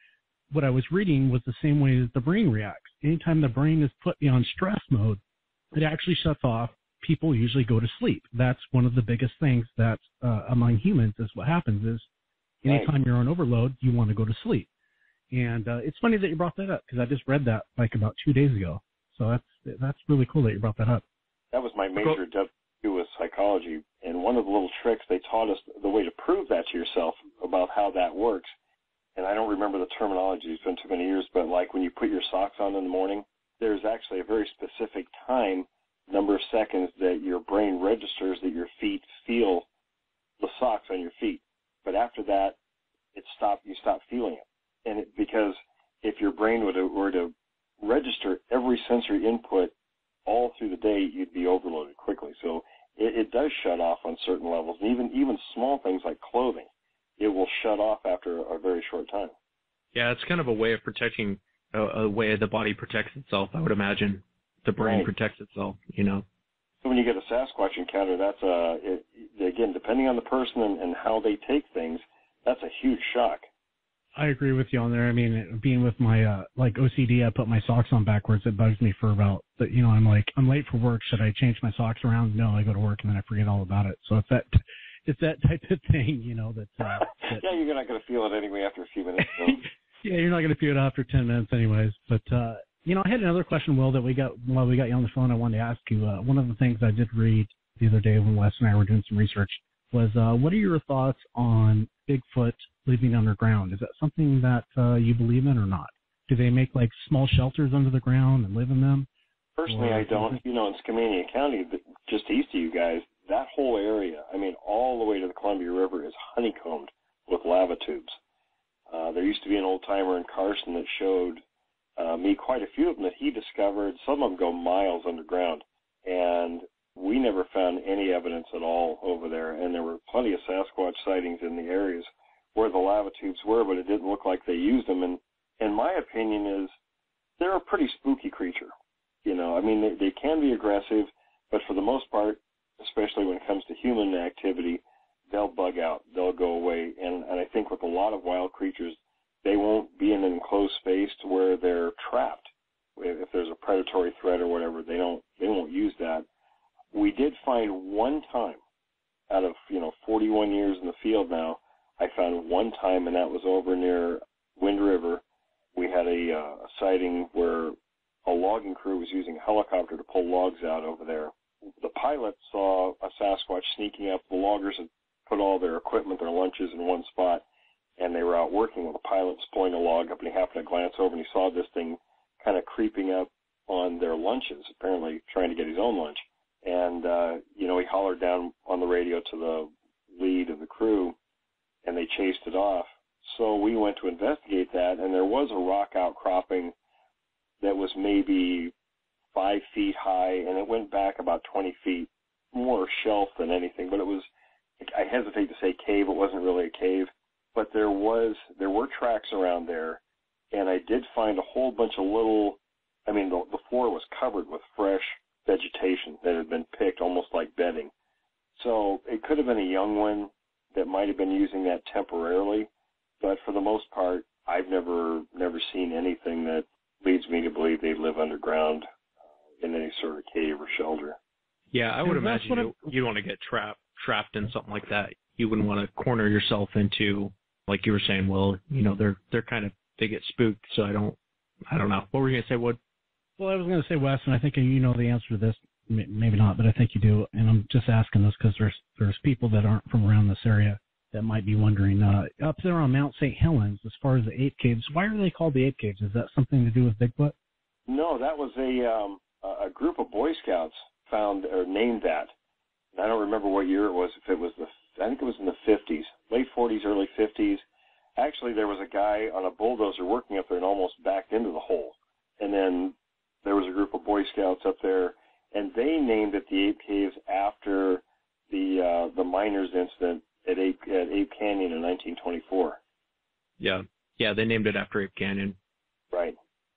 What I was reading was the same way that the brain reacts. Anytime the brain is put beyond stress mode, it actually shuts off. People usually go to sleep. That's one of the biggest things that among humans is what happens is anytime you're on overload, you want to go to sleep. And it's funny that you brought that up because I just read that like about 2 days ago. So that's really cool that you brought that up. That was my major W with psychology. And one of the little tricks they taught us, the way to prove that to yourself about how that works. And I don't remember the terminology. It's been too many years. But like when you put your socks on in the morning, there's actually a very specific number of seconds that your brain registers that your feet feel the socks on your feet. But after that, you stop feeling it. And because if your brain were to register every sensory input all through the day, you'd be overloaded quickly. So it does shut off on certain levels. And even small things like clothing, it will shut off after a very short time. Yeah, it's kind of a way of protecting, a way the body protects itself, I would imagine. The brain protects itself, So when you get a Sasquatch encounter, that's again, depending on the person and how they take things, that's a huge shock. I agree with you on there. I mean, being with my like OCD, I put my socks on backwards. It bugs me for about, I'm like, I'm late for work. Should I change my socks around? No, I go to work and then I forget all about it. So it's that type of thing, that yeah, you're not going to feel it anyway after a few minutes. So. Yeah, you're not going to feel it after 10 minutes anyways. But I had another question, Will, that while we got you on the phone, I wanted to ask you. One of the things I did read the other day when Wes and I were doing some research was, what are your thoughts on Bigfoot living underground? Is that something that you believe in or not? Do they make like small shelters under the ground and live in them? Personally, I don't. In Skamania County, just east of you guys, that whole area, all the way to the Columbia River is honeycombed with lava tubes. There used to be an old-timer in Carson that showed me quite a few of them that he discovered. Some of them go miles underground. we never found any evidence at all over there, and there were plenty of Sasquatch sightings in the areas where the lava tubes were, but it didn't look like they used them. And my opinion is they're a pretty spooky creature. You know, I mean, they can be aggressive, but for the most part, especially when it comes to human activity, they'll bug out. They'll go away. And I think with a lot of wild creatures, they won't be in an enclosed space to where they're trapped. If there's a predatory threat or whatever, they won't use that. We did find one time out of 41 years in the field now. I found one time, and that was over near Wind River. We had a sighting where a logging crew was using a helicopter to pull logs out over there. The pilot saw a Sasquatch sneaking up. The loggers had put all their equipment, their lunches in one spot, and they were out working when the pilot was pulling a log up, and he happened to glance over, and he saw this thing kind of creeping up on their lunches, apparently trying to get his own lunch. And, he hollered down on the radio to the lead of the crew, and they chased it off. So we went to investigate that, and there was a rock outcropping that was maybe 5 feet high, and it went back about 20 feet, more shelf than anything. But it was, I hesitate to say cave, it wasn't really a cave, but there were tracks around there, and I did find a whole bunch of the floor was covered with fresh vegetation that had been picked almost like bedding. So it could have been a young one that might have been using that temporarily, but for the most part, I've never seen anything that leads me to believe they live underground in any sort of cave or shelter. Yeah, I would imagine you'd want to get trapped in something like that. You wouldn't want to corner yourself into, like you were saying, well, they're kind of, they get spooked, so I don't know. What were you going to say, Wood? Well, I was going to say, Wes, and I think you know the answer to this. Maybe not, but I think you do. And I'm just asking this because there's people that aren't from around this area that might be wondering. Up there on Mount St. Helens, as far as the ape caves, why are they called the ape caves? Is that something to do with Bigfoot? No, that was a group of Boy Scouts found or named that. And I don't remember what year it was. If it was I think it was in the 50s, late 40s, early 50s. Actually, there was a guy on a bulldozer working up there and almost backed into the hole. And then there was a group of Boy Scouts up there, and they named it the Ape Caves after the miners' incident at Ape Canyon in 1924. Yeah, they named it after Ape Canyon. Right.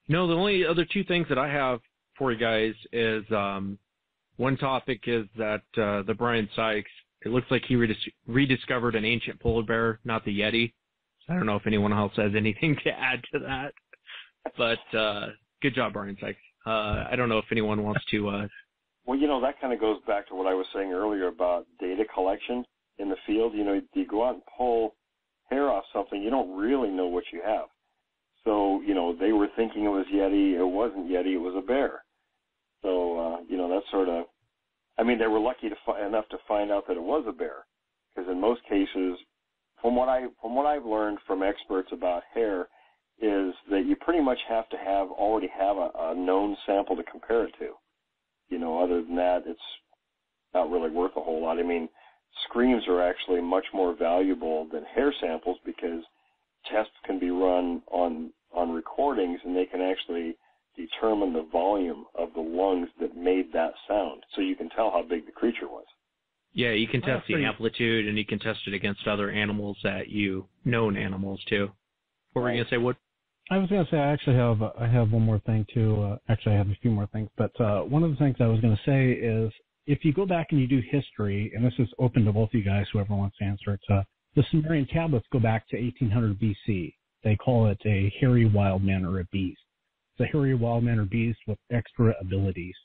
The only other two things that I have for you guys is one topic is that the Brian Sykes, it looks like he rediscovered an ancient polar bear, not the Yeti. I don't know if anyone else has anything to add to that, but good job, Brian Sykes. I don't know if anyone wants to... Well, that kind of goes back to what I was saying earlier about data collection in the field. You go out and pull hair off something, you don't really know what you have. So, they were thinking it was Yeti. It wasn't Yeti. It was a bear. So, that's sort of... they were lucky enough to find out that it was a bear, because in most cases, from what I've learned from experts about hair, is that you pretty much have to already have a known sample to compare it to. Other than that, it's not really worth a whole lot. Screams are actually much more valuable than hair samples because tests can be run on recordings, and they can actually determine the volume of the lungs that made that sound, so you can tell how big the creature was. Yeah, you can test the amplitude, and you can test it against other animals known animals too. What were you going to say, Wood? I was going to say I have one more thing too. Actually, I have a few more things, but one of the things I was going to say is if you go back and you do history, and this is open to both of you guys, whoever wants to answer it, the Sumerian tablets go back to 1800 BC. They call it a hairy wild man or a beast. It's a hairy wild man or beast with extra abilities.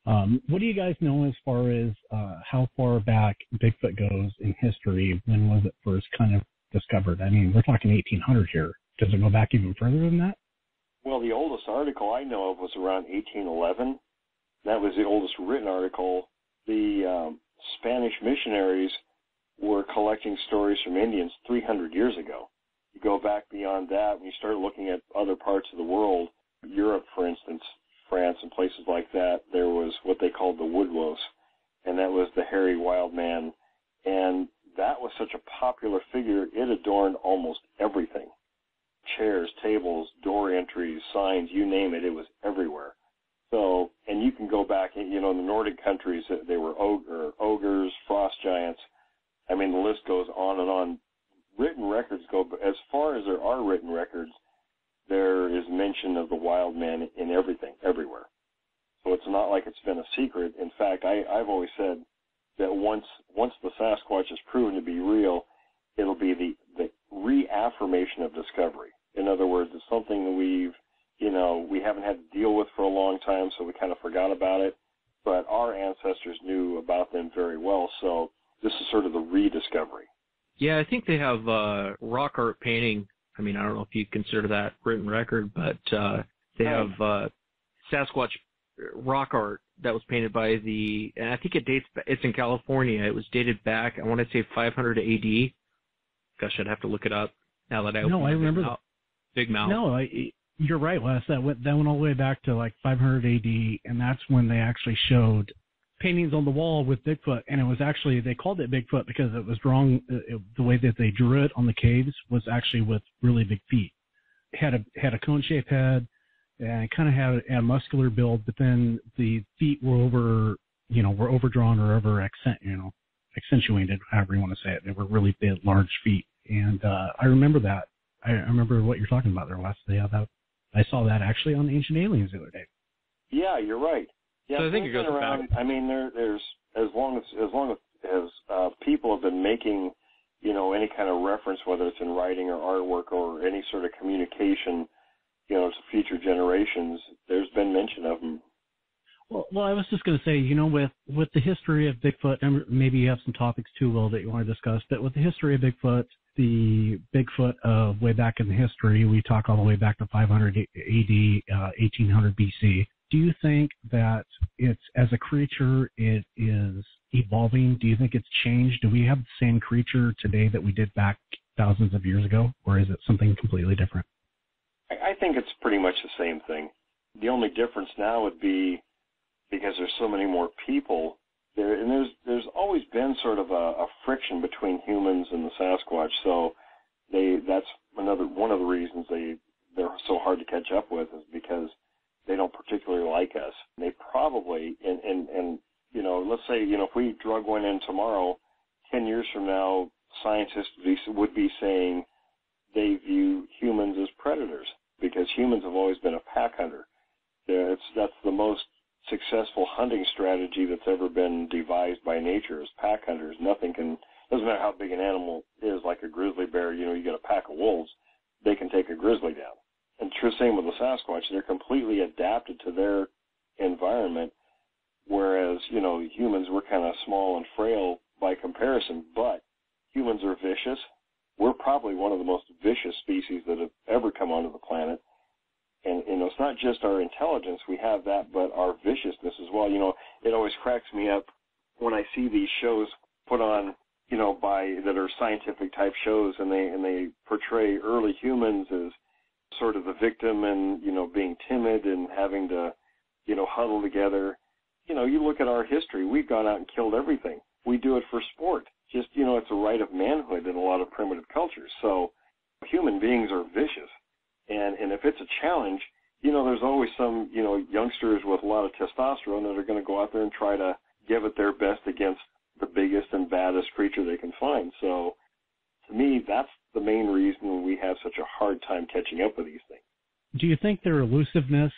What do you guys know as far as how far back Bigfoot goes in history? When was it first kind of discovered? We're talking 1800 here. Does it go back even further than that? Well, the oldest article I know of was around 1811. That was the oldest written article. The Spanish missionaries were collecting stories from Indians 300 years ago. You go back beyond that, when you start looking at other parts of the world, Europe, for instance, France and places like that, there was what they called the Woodwose, and that was the hairy wild man. And that was such a popular figure, it adorned almost everything. Chairs, tables, door entries, signs, you name it, it was everywhere. So, and you can go back, in the Nordic countries, they were ogres, frost giants. I mean, the list goes on and on. Written records go, as far as there are written records, there is mention of the wild man in everything, everywhere. So it's not like it's been a secret. In fact, I've always said that once the Sasquatch is proven to be real, it'll be the reaffirmation of discovery. In other words, it's something that we haven't had to deal with for a long time, so we kind of forgot about it. But our ancestors knew about them very well, so this is sort of the rediscovery. Yeah, I think they have rock art painting. I mean, I don't know if you consider that written record, but they have Sasquatch rock art that was painted by and I think it's in California. It was dated back, I want to say 500 AD. Gosh, I'd have to look it up now that I remember that. Big mouth. No, you're right, Wes. That went all the way back to like 500 AD, and that's when they actually showed paintings on the wall with Bigfoot, and it was actually, they called it Bigfoot because it was drawn, the way that they drew it on the caves was actually with really big feet. It had a cone-shaped head, and it kind of had a muscular build, but then the feet were overdrawn or accentuated, however you want to say it. They were really big, large feet, and I remember that. I remember what you're talking about there, Wes. I saw that actually on Ancient Aliens the other day. Yeah, you're right. Yeah, so I think it goes around. back. I mean, there's as long as people have been making, any kind of reference, whether it's in writing or artwork or any sort of communication, to future generations, there's been mention of them. Well, I was just going to say, with the history of Bigfoot, and maybe you have some topics too, Will, that you want to discuss, but with the history of Bigfoot, the Bigfoot of way back in the history, we talk all the way back to 500 AD, 1800 BC. Do you think that it's, as a creature, it is evolving? Do you think it's changed? Do we have the same creature today that we did back thousands of years ago, or is it something completely different? I think it's pretty much the same thing. The only difference now would be because there's so many more people there, and there's always been sort of a friction between humans and the Sasquatch. So that's one of the reasons they're so hard to catch up with, is because they don't particularly like us. They probably, and let's say, if we drug one in tomorrow, 10 years from now, scientists would be saying they view humans as predators, because humans have always been a pack hunter. That's the most successful hunting strategy that's ever been devised by nature, is pack hunters. Doesn't matter how big an animal is, like a grizzly bear, you get a pack of wolves, they can take a grizzly down. And true same with the Sasquatch, they're completely adapted to their environment, whereas, humans, we're kind of small and frail by comparison, but humans are vicious. We're probably one of the most vicious species that have ever come onto the planet. And, it's not just our intelligence, we have that, but our viciousness as well. It always cracks me up when I see these shows put on, that are scientific type shows, and they portray early humans as sort of the victim and, being timid and having to, huddle together. You look at our history, we've gone out and killed everything. We do it for sport. Just, it's a right of manhood in a lot of primitive cultures. So human beings are vicious. And if it's a challenge, there's always some, youngsters with a lot of testosterone that are going to go out there and try to give it their best against the biggest and baddest creature they can find. So to me, that's the main reason we have such a hard time catching up with these things. Do you think their elusiveness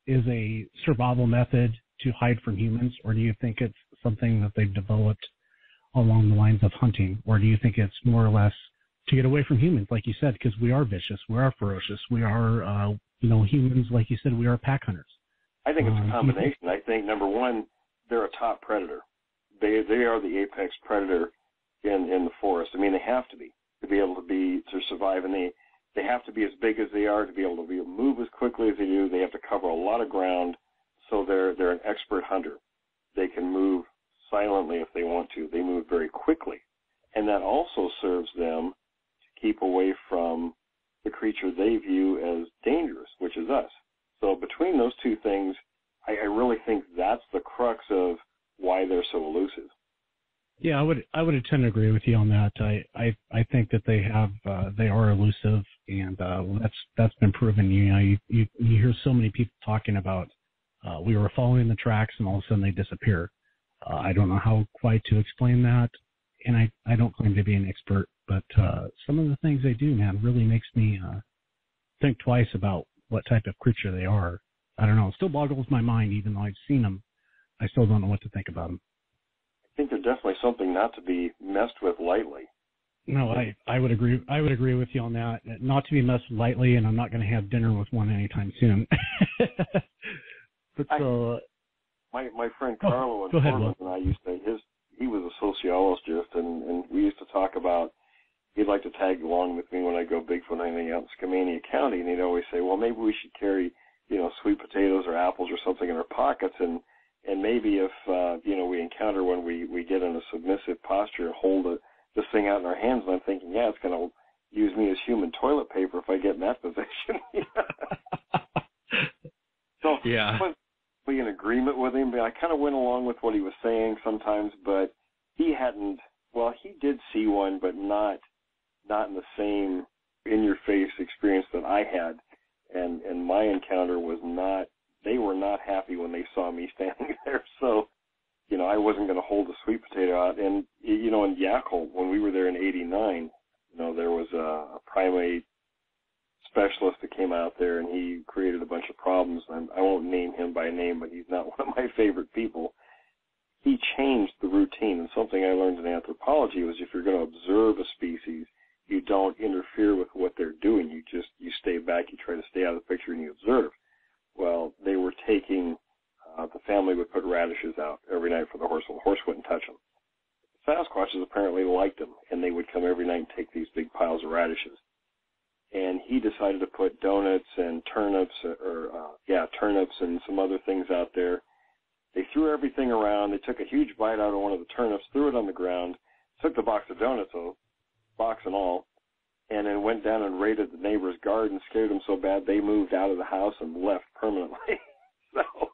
is a survival method to hide from humans, or do you think it's something that they've developed along the lines of hunting, or do you think it's more or less to get away from humans, like you said, because we are vicious, we are ferocious, we are, humans, like you said, we are pack hunters? I think it's a combination. I think, number one, they're a top predator. They are the apex predator in the forest. I mean, they have to be able to survive, and they have to be as big as they are to be able to move as quickly as they do. They have to cover a lot of ground, so they're an expert hunter. They can move silently if they want to. They move very quickly, and that also serves them to keep away from the creature they view as dangerous, which is us. So between those two things, I really think that's the crux of why they're so elusive. Yeah, I would tend to agree with you on that. I think that they are elusive, and that's been proven. You hear so many people talking about we were following the tracks, and all of a sudden they disappear. I don't know how quite to explain that, and I don't claim to be an expert, but some of the things they do, man, really makes me think twice about what type of creature they are. I don't know. It still boggles my mind, even though I've seen them. I still don't know what to think about them. I think they're definitely something not to be messed with lightly. No, I would agree. I would agree with you on that. Not to be messed with lightly, and I'm not going to have dinner with one anytime soon. But my friend Carlo go ahead, and I used to. He was a sociologist, and we used to talk about. He'd like to tag along with me when I go Bigfoot hunting out in Skamania County, and he'd always say, "Well, maybe we should carry, sweet potatoes or apples or something in our pockets, and maybe if we encounter one, we get in a submissive posture and hold this thing out in our hands." And I'm thinking, yeah, it's going to use me as human toilet paper if I get in that position. So yeah. I was in agreement with him, but I kind of went along with what he was saying sometimes, but he hadn't. Well, he did see one, but not in the same in-your-face experience that I had, and my encounter was not. They were not happy when they saw me standing there, so I wasn't going to hold a sweet potato out. And in Yakult, when we were there in '89, there was a primate specialist that came out there, and he created a bunch of problems. And I won't name him by name, but he's not one of my favorite people. He changed the routine, and something I learned in anthropology was if you're going to observe a species, you don't interfere with what they're doing. You stay back, you try to stay out of the picture, and you observe. Well, they were taking, the family would put radishes out every night for the horse. Well, the horse wouldn't touch them. The Sasquatches apparently liked them, and they would come every night and take these big piles of radishes. And he decided to put donuts and turnips, turnips and some other things out there. They threw everything around. They took a huge bite out of one of the turnips, threw it on the ground, took the box of donuts, box and all, and then went down and raided the neighbor's garden, scared them so bad they moved out of the house and left permanently. So,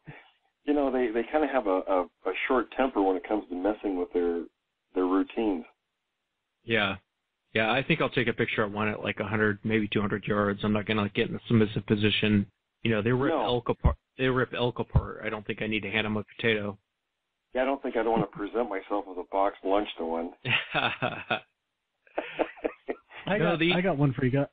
they kind of have a short temper when it comes to messing with their routines. Yeah. Yeah, I think I'll take a picture of one at like 100, maybe 200 yards. I'm not going to get in a submissive position. They rip elk apart. I don't think I need to hand them a potato. Yeah, I don't think I'd want to present myself as a boxed lunch to one. I got one for you.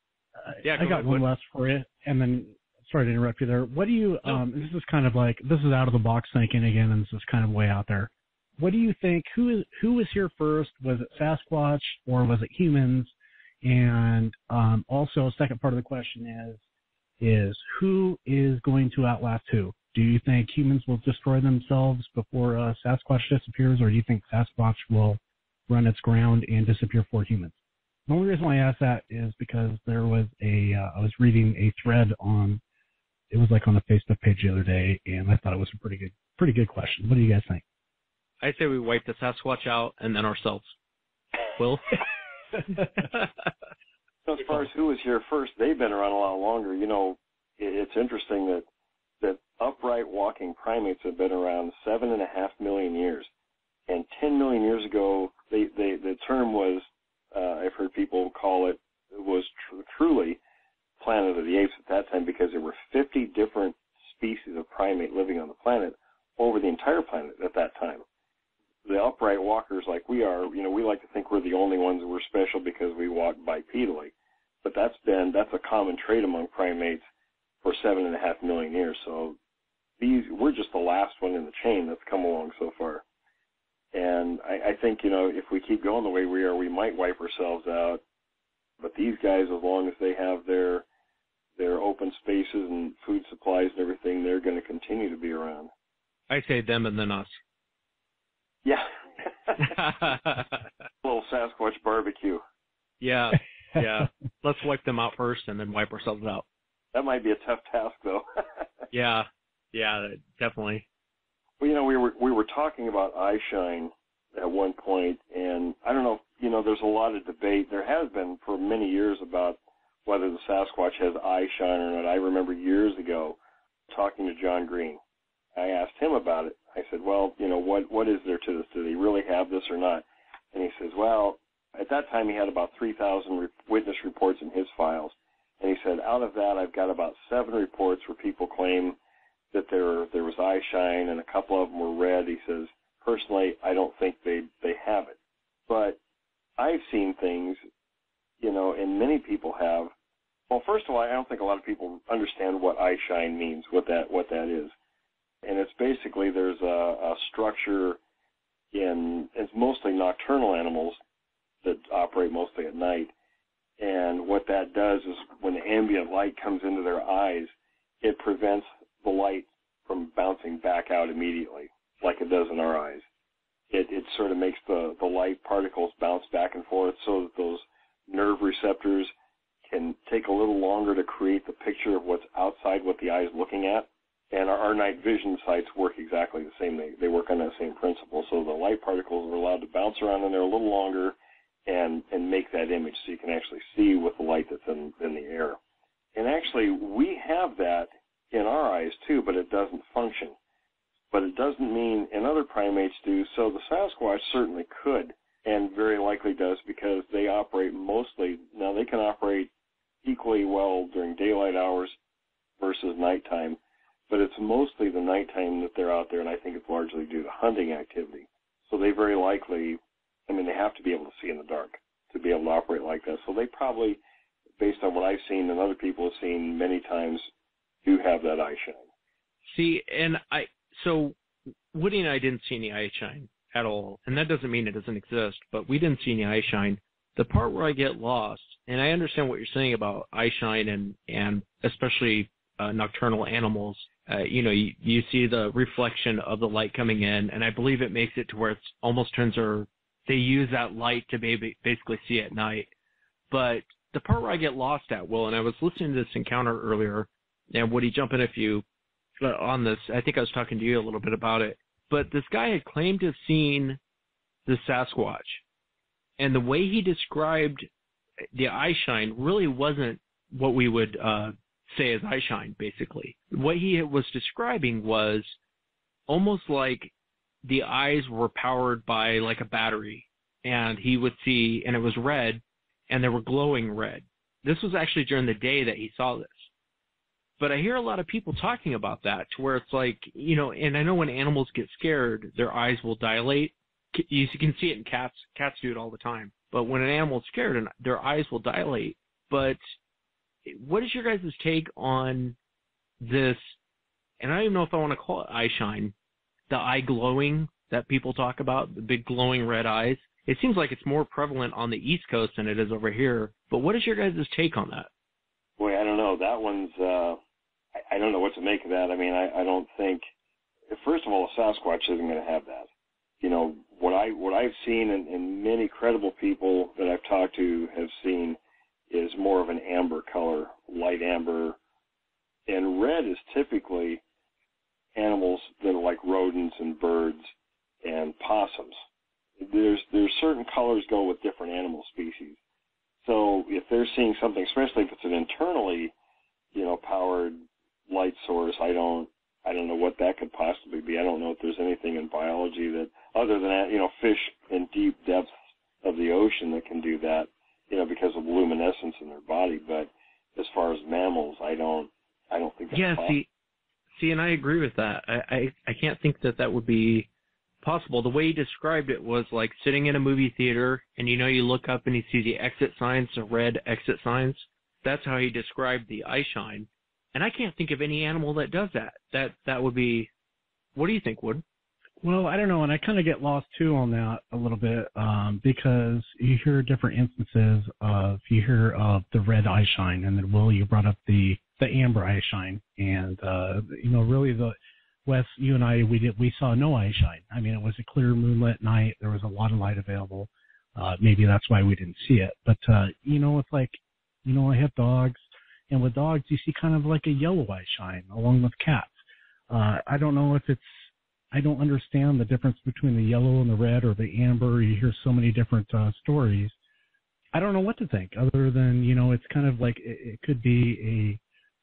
I got one last for you, and then sorry to interrupt you there. What do you? This is kind of like this is out of the box thinking again, and this is kind of way out there. What do you think? Who was here first? Was it Sasquatch or was it humans? And also, second part of the question is who is going to outlast who? Do you think humans will destroy themselves before Sasquatch disappears, or do you think Sasquatch will run its ground and disappear for humans? The only reason why I asked that is because there was I was reading a thread on a Facebook page the other day, and I thought it was a pretty good question. What do you guys think? I say we wipe the Sasquatch out and then ourselves. Will? As far as who was here first, they've been around a lot longer. It's interesting that upright walking primates have been around 7.5 million years. And 10 million years ago, the term was, I've heard people call it, was truly Planet of the Apes at that time, because there were 50 different species of primate living on the planet over the entire planet at that time. The upright walkers like we are, we like to think we're the only ones that were special because we walk bipedally. But that's a common trait among primates for 7.5 million years. So we're just the last one in the chain that's come along so far. And I think, if we keep going the way we are, we might wipe ourselves out. But these guys, as long as they have their open spaces and food supplies and everything, they're going to continue to be around. I say them and then us. Yeah. A little Sasquatch barbecue. Yeah. Let's wipe them out first and then wipe ourselves out. That might be a tough task, though. Yeah, definitely. Well, we were talking about eye shine at one point, and I don't know, there's a lot of debate. There has been for many years about whether the Sasquatch has eye shine or not. I remember years ago talking to John Green. I asked him about it. I said, well, what is there to this? Do they really have this or not? And he says, well, at that time he had about 3,000 witness reports in his files. And he said, out of that, I've got about 7 reports where people claim that there was eye shine, and a couple of them were red. He says, personally, I don't think they have it. But I've seen things, and many people have. Well, first of all, I don't think a lot of people understand what eye shine means, what that is. And it's basically there's a structure it's mostly nocturnal animals that operate mostly at night. And what that does is when the ambient light comes into their eyes, it prevents the light from bouncing back out immediately like it does in our eyes. It sort of makes the light particles bounce back and forth so that those nerve receptors can take a little longer to create the picture of what's outside what the eye is looking at. And our night vision sights work exactly the same. They work on that same principle. So the light particles are allowed to bounce around in there a little longer and make that image so you can actually see with the light that's in the air. And actually, we have that in our eyes too, but it doesn't function. But it doesn't mean, and other primates do, so the Sasquatch certainly could and very likely does because they operate mostly, now they can operate equally well during daylight hours versus nighttime, but it's mostly the nighttime that they're out there, and I think it's largely due to hunting activity. So they very likely, they have to be able to see in the dark to be able to operate like that. So they probably, based on what I've seen and other people have seen many times, do have that eye shine. See, so Woody and I didn't see any eye shine at all, and that doesn't mean it doesn't exist, but we didn't see any eye shine. The part where I get lost, and I understand what you're saying about eye shine and especially nocturnal animals, you see the reflection of the light coming in, and I believe it makes it to where it's almost they use that light to basically see at night. But the part where I get lost at, Will, and I was listening to this encounter earlier, and Woody, jump in if you on this. I think I was talking to you a little bit about it. But this guy had claimed to have seen the Sasquatch, and the way he described the eye shine really wasn't what we would say as eye shine, basically. What he was describing was almost like the eyes were powered by like a battery, and he would see, and it was red, and they were glowing red. This was actually during the day that he saw this. But I hear a lot of people talking about that to where it's like, and I know when animals get scared, their eyes will dilate. You can see it in cats. Cats do it all the time. But when an animal's scared, their eyes will dilate. But what is your guys' take on this? And I don't even know if I want to call it eye shine, the eye glowing that people talk about, the big glowing red eyes. It seems like it's more prevalent on the East Coast than it is over here. But what is your guys' take on that? Boy, I don't know. That one's, I don't know what to make of that. I don't think, first of all, a Sasquatch isn't going to have that. What I've seen and many credible people that I've talked to have seen is more of an amber color, light amber. And red is typically animals that are like rodents and birds and possums. There's certain colors go with different animal species. So if they're seeing something, especially if it's an internally, powered light source, I don't know what that could possibly be. I don't know if there's anything in biology that, other than that, fish in deep depths of the ocean that can do that, because of luminescence in their body. But as far as mammals, I don't think that's possible. See, and I agree with that. I can't think that would be possible. The way he described it was like sitting in a movie theater, and you look up and you see the exit signs, the red exit signs. That's how he described the eye shine. And I can't think of any animal that does that. That would be. What do you think, Wood? Well, I don't know, and I kind of get lost too on that a little bit because you hear different instances of the red eye shine, and then Will, you brought up the amber eye shine, and really the Wes, you and I, we saw no eye shine. It was a clear moonlit night. There was a lot of light available. Maybe that's why we didn't see it. But it's like, I have dogs, and with dogs you see kind of like a yellow eye shine along with cats. I don't know if I don't understand the difference between the yellow and the red or the amber. You hear so many different stories. I don't know what to think other than, it's kind of like it could be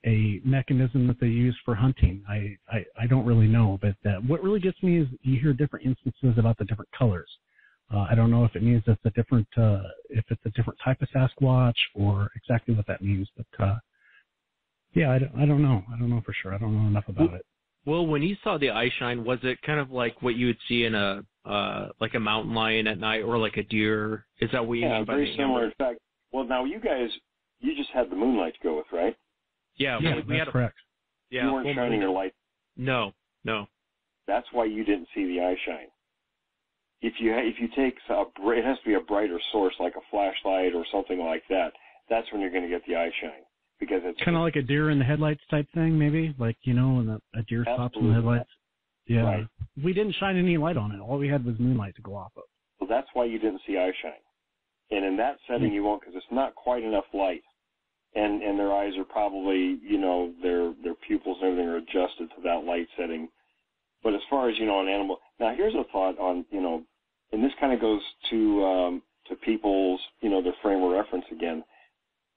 a mechanism that they use for hunting. I don't really know, but what really gets me is you hear different instances about the different colors. I don't know if it means it's a different type of Sasquatch or exactly what that means, but I don't know. I don't know for sure. I don't know enough about it. Well, when you saw the eye shine, was it kind of like what you would see in a like a mountain lion at night or like a deer? Is that what you mean by very the similar. amber? In fact, well, now you just had the moonlight to go with, right? Yeah, we that's correct. Yeah, you weren't shining your light. No. That's why you didn't see the eye shine. If you take it has to be a brighter source like a flashlight or something like that. That's when you're going to get the eye shine, because it's kind of like a deer in the headlights type thing, maybe, like when a deer stops in the headlights. Yeah, right. We didn't shine any light on it. All we had was moonlight to go off of. So that's why you didn't see eye shine. And in that setting, you won't, because it's not quite enough light. And their eyes are probably, their pupils and everything are adjusted to that light setting. But as far as, an animal, now here's a thought on, and this kind of goes to people's, their frame of reference again.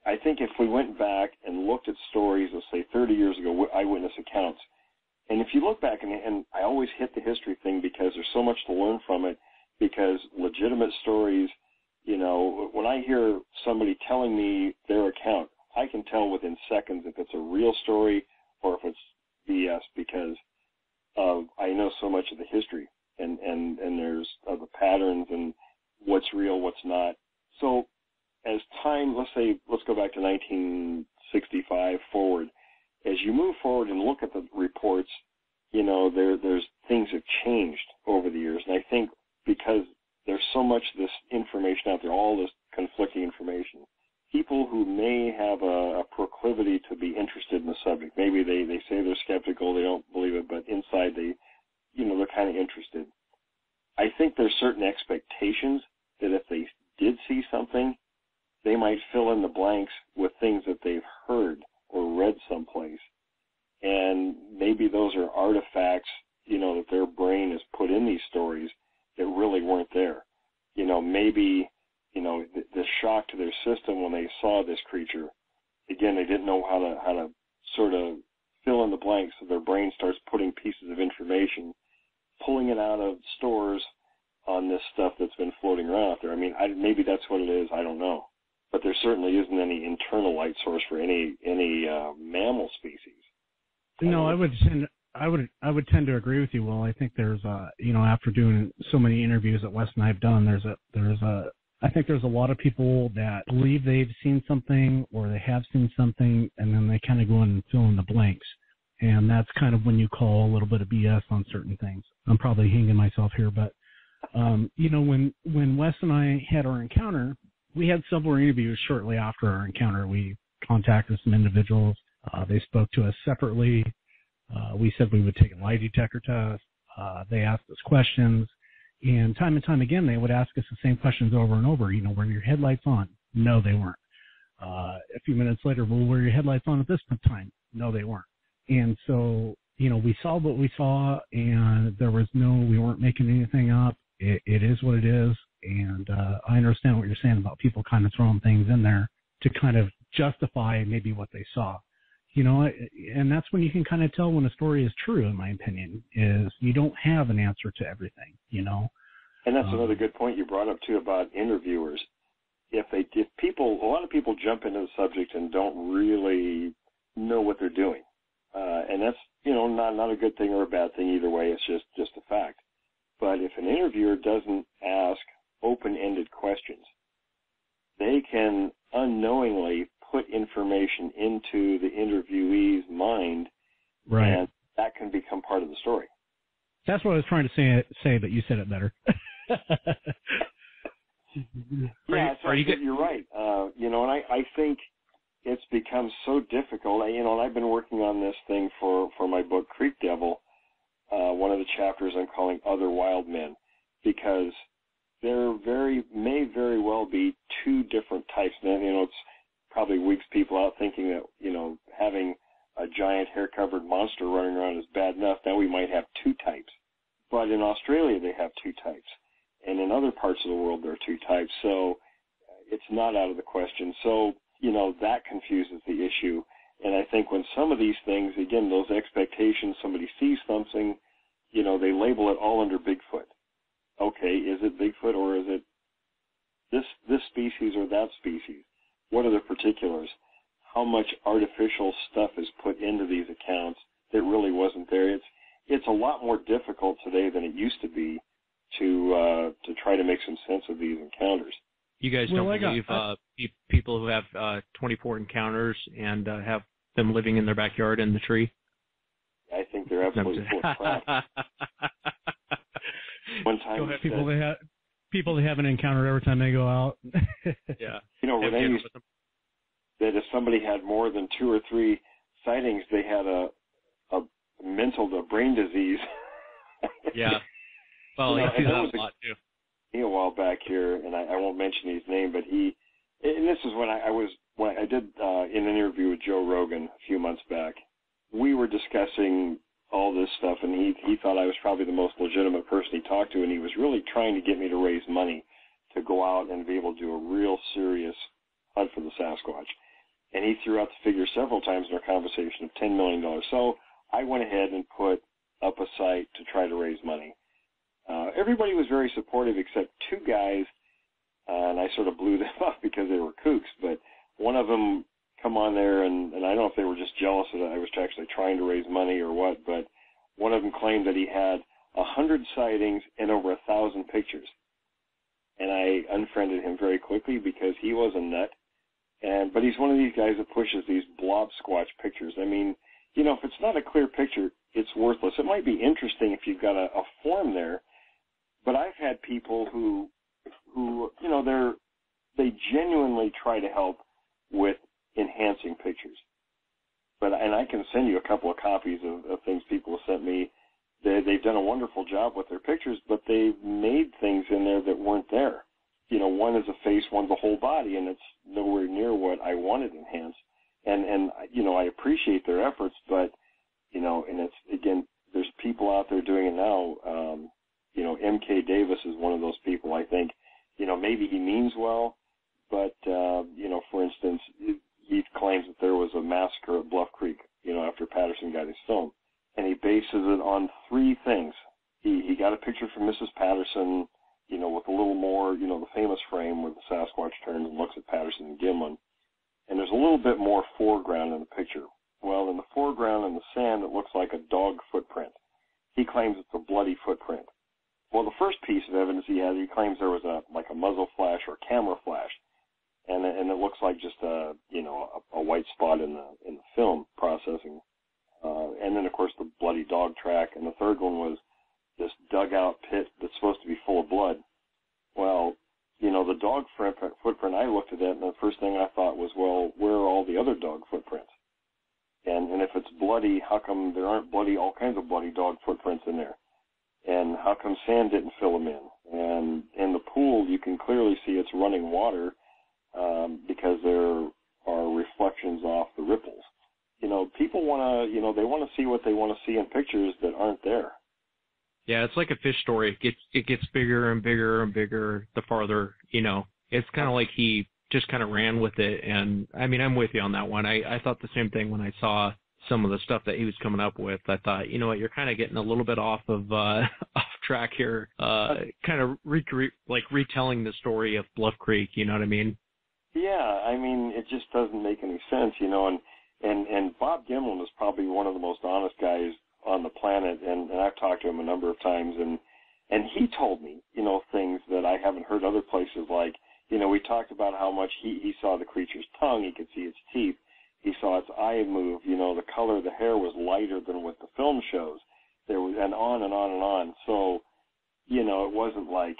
I think if we went back and looked at stories, let's say 30 years ago, eyewitness accounts, and if you look back, and I always hit the history thing because there's so much to learn from it, because legitimate stories, when I hear somebody telling me their account, I can tell within seconds if it's a real story or if it's BS, because I know so much of the history and there's the patterns and what's real, what's not. So as time, let's go back to 1965 forward. As you move forward and look at the reports, there's things have changed over the years. And I think because there's so much of this information out there, all this conflicting information, people who may have a proclivity to be interested in the subject, maybe they say they're skeptical, they don't believe it, but inside they're kind of interested. I think there's certain expectations that if they did see something, they might fill in the blanks with things that they've heard or read someplace. And maybe those are artifacts, that their brain has put in these stories that really weren't there. Maybe, the shock to their system when they saw this creature, again, they didn't know how to sort of fill in the blanks, so their brain starts putting pieces of information, pulling it out of stores on this stuff that's been floating around out there. I mean, maybe that's what it is. I don't know. But there certainly isn't any internal light source for any mammal species. No, I would tend to agree with you, Will. I think there's after doing so many interviews that Wes and I have done, I think there's a lot of people that believe they've seen something or they have seen something, and then they kind of go in and fill in the blanks. And that's kind of when you call a little bit of BS on certain things. I'm probably hanging myself here, but when Wes and I had our encounter, we had several interviews shortly after our encounter. We contacted some individuals. They spoke to us separately. We said we would take a lie detector test. They asked us questions. And time again, they would ask us the same questions over and over. Were your headlights on? No, they weren't. A few minutes later, well, were your headlights on at this time? No, they weren't. And so, we saw what we saw, and we weren't making anything up. It is what it is. And I understand what you're saying about people kind of throwing things in there to kind of justify maybe what they saw. And that's when you can kind of tell when a story is true, in my opinion, is you don't have an answer to everything, And that's another good point you brought up, too, about interviewers. A lot of people jump into the subject and don't really know what they're doing. And that's, not a good thing or a bad thing either way. It's just a fact. But if an interviewer doesn't ask open-ended questions, they can unknowingly put information into the interviewee's mind, right, and that can become part of the story. That's what I was trying to say, but you said it better. You're right. And I think it's become so difficult. And I've been working on this thing for my book, Creek Devil. One of the chapters I'm calling Other Wild Men, because there may very well be two different types. And, it's probably weeks people out thinking that, having a giant hair-covered monster running around is bad enough. Now we might have two types. But in Australia, they have two types. And in other parts of the world, there are two types. So it's not out of the question. So, that confuses the issue. And I think when some of these things, again, those expectations, somebody sees something, they label it all under Bigfoot. Okay, is it Bigfoot or is it this species or that species? What are the particulars? How much artificial stuff is put into these accounts that really wasn't there? it's a lot more difficult today than it used to be to try to make some sense of these encounters. You guys don't believe people who have 24 encounters and have them living in their backyard in the tree? I think they're absolutely full of crap. One time, people they have an encounter every time they go out. Yeah. Renee used that if somebody had more than 2 or 3 sightings, they had a brain disease. Yeah. Well, I see that a lot too. A while back here, and I won't mention his name, but and this is when I did an interview with Joe Rogan a few months back. We were discussing all this stuff, and he thought I was probably the most legitimate person he talked to, and he was really trying to get me to raise money to go out and be able to do a real serious hunt for the Sasquatch. And he threw out the figure several times in our conversation of $10 million. So I went ahead and put up a site to try to raise money. Everybody was very supportive except 2 guys, and I sort of blew them up because they were kooks, but one of them come on there, and I don't know if they were just jealous that I was actually trying to raise money or what, but one of them claimed that he had 100 sightings and over 1,000 pictures. And I unfriended him very quickly because he was a nut. But he's one of these guys that pushes these blob squatch pictures. I mean, if it's not a clear picture, it's worthless. It might be interesting if you've got a form there, but I've had people who they genuinely try to help with enhancing pictures. And I can send you a couple of copies of things people have sent me. They've done a wonderful job with their pictures, but they've made things in there that weren't there. One is a face, one's a whole body, and it's nowhere near what I wanted enhanced. And I appreciate their efforts, but, and it's, again, there's people out there doing it now. M.K. Davis is one of those people, I think. Maybe he means well, but, for instance, he claims that there was a massacre at Bluff Creek, after Patterson got his film. And he bases it on 3 things. He got a picture from Mrs. Patterson, with a little more, the famous frame where the Sasquatch turns and looks at Patterson and Gimlin. And there's a little bit more foreground in the picture. Well, in the foreground in the sand, it looks like a dog footprint. He claims it's a bloody footprint. Well, the first piece of evidence he has, he claims there was a muzzle flash or camera flash. And it looks like just a white spot in the film processing. And then, of course, the bloody dog track. And the third one was this dugout pit that's supposed to be full of blood. Well, the dog footprint, I looked at that, and the first thing I thought was, well, where are all the other dog footprints? And if it's bloody, how come there aren't all kinds of bloody dog footprints in there? And how come sand didn't fill them in? And in the pool, you can clearly see it's running water because there are reflections off the ripples. People want to, they want to see what they want to see in pictures that aren't there. Yeah, it's like a fish story. It gets bigger and bigger and bigger the farther, It's kind of like he just kind of ran with it. And, I mean, I'm with you on that one. I thought the same thing when I saw some of the stuff that he was coming up with. I thought, you know what, you're kind of getting a little bit off off track here, kind of retelling the story of Bluff Creek, you know what I mean? Yeah, I mean, it just doesn't make any sense, and Bob Gimlin is probably one of the most honest guys on the planet, and I've talked to him a number of times, and he told me, things that I haven't heard other places, like, we talked about how much he saw the creature's tongue, he could see its teeth, he saw its eye move, the color of the hair was lighter than what the film shows, there was, and on and on and on, so, it wasn't like,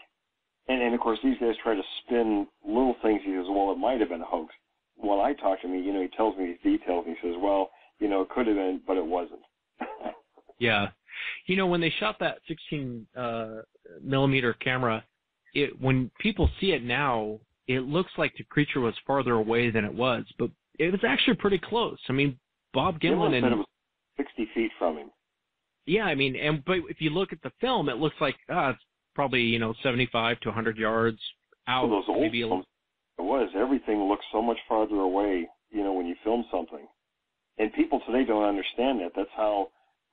and of course these guys try to spin little things, he says, well, it might have been a hoax. Well, I talk to him, he tells me these details, and he says, well, it could have been, but it wasn't. Yeah. When they shot that 16 millimeter camera, when people see it now, it looks like the creature was farther away than it was, but it was actually pretty close. I mean, Bob Gimlin said it was 60 feet from him. Yeah, I mean, but if you look at the film, it looks like it's probably 75 to 100 yards out. Well, those old maybe films, everything looks so much farther away, when you film something. And people today don't understand that. That's how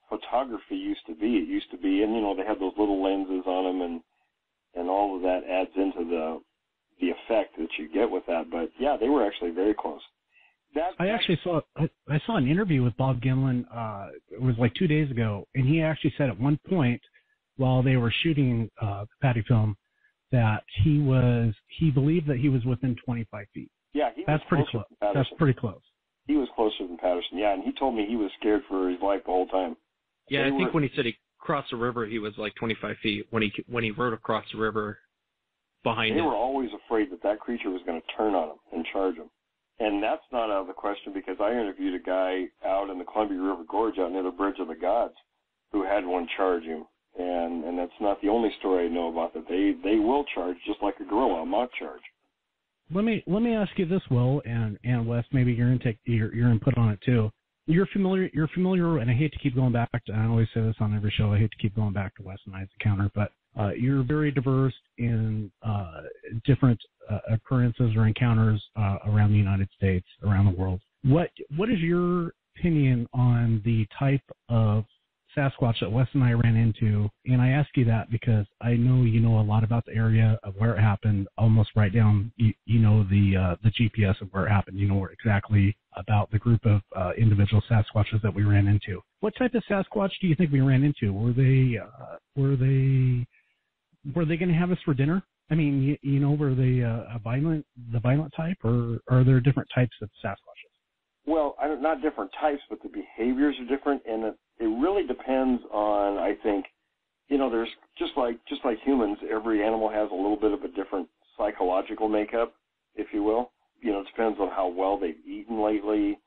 photography used to be. It used to be, and they had those little lenses on them, and all of that adds into the effect that you get with that. But yeah, they were actually very close. I actually saw an interview with Bob Gimlin. It was like 2 days ago, and he actually said at one point while they were shooting the Patty film that he believed that he was within 25 feet. Yeah, that's pretty close. That's pretty close. He was closer than Patterson. Yeah, and he told me he was scared for his life the whole time. Yeah, I think when he said he crossed the river, he was like 25 feet. When he rode across the river behind him. They were always afraid that creature was going to turn on him and charge him. And that's not out of the question because I interviewed a guy out in the Columbia River Gorge out near the Bridge of the Gods who had one charge him. And that's not the only story I know about that. They will charge just like a gorilla, a mock charge. Let me ask you this, Will, and Wes, maybe your input on it too. You're familiar, and I hate to keep going back to, I always say this on every show, I hate to keep going back to Wes and I's encounter, but you're very diverse in different occurrences or encounters around the United States, around the world. What is your opinion on the type of Sasquatch that Wes and I ran into? And I ask you that because I know you know a lot about the area of where it happened, almost right down, you know the GPS of where it happened. You know exactly about the group of individual Sasquatches that we ran into. What type of Sasquatch do you think we ran into? Were they going to have us for dinner? I mean, you know, were they the violent type, or are there different types of Sasquatches? Well, not different types, but the behaviors are different, and it really depends on, I think, you know, there's just like humans, every animal has a little bit of a different psychological makeup, if you will. You know, it depends on how well they've eaten lately,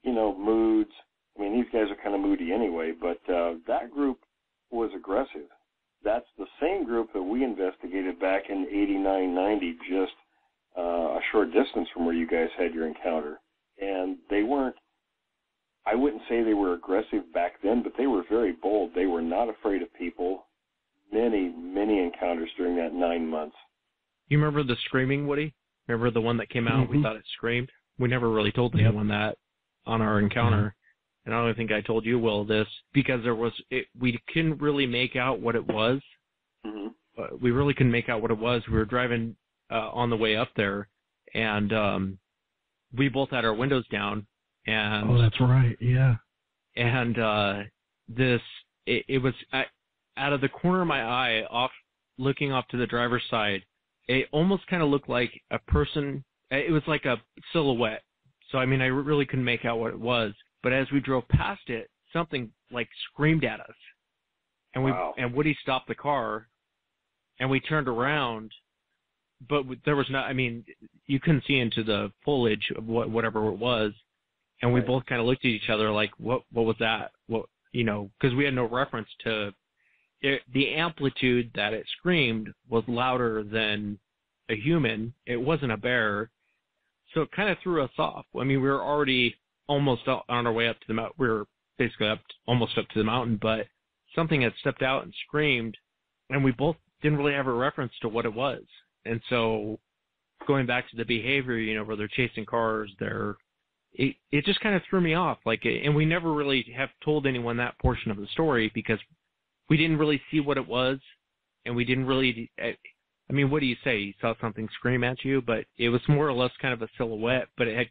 you know, moods. I mean, these guys are kind of moody anyway, but that group was aggressive. That's the same group that we investigated back in 89, 90, just a short distance from where you guys had your encounter. And they weren't, I wouldn't say they were aggressive back then, but they were very bold. They were not afraid of people. Many, many encounters during that 9 months. You remember the screaming, Woody? Remember the one that came out? Mm-hmm. We thought it screamed. We never really told anyone that on our encounter. Mm-hmm. And I don't think I told you, Will, this, because we couldn't really make out what it was. Mm-hmm. We really couldn't make out what it was. We were driving on the way up there, and we both had our windows down. And oh, that's right, yeah. And it was out of the corner of my eye, looking off to the driver's side. It almost kind of looked like a person. It was like a silhouette. So I mean, I really couldn't make out what it was. But as we drove past it, something like screamed at us, and Woody stopped the car, and we turned around, but there was not. I mean, you couldn't see into the foliage of whatever it was, and we both kind of looked at each other like, what was that? What, you know, because we had no reference to it. The amplitude that it screamed was louder than a human. It wasn't a bear, so it kind of threw us off. I mean, we were already almost on our way up to the mountain. We were basically almost up to the mountain, but something had stepped out and screamed, and we both didn't really have a reference to what it was. And so going back to the behavior, you know, where they're chasing cars, it just kind of threw me off. And we never really have told anyone that portion of the story because we didn't really see what it was, and we didn't really, I mean, what do you say? You saw something scream at you, but it was more or less kind of a silhouette, but it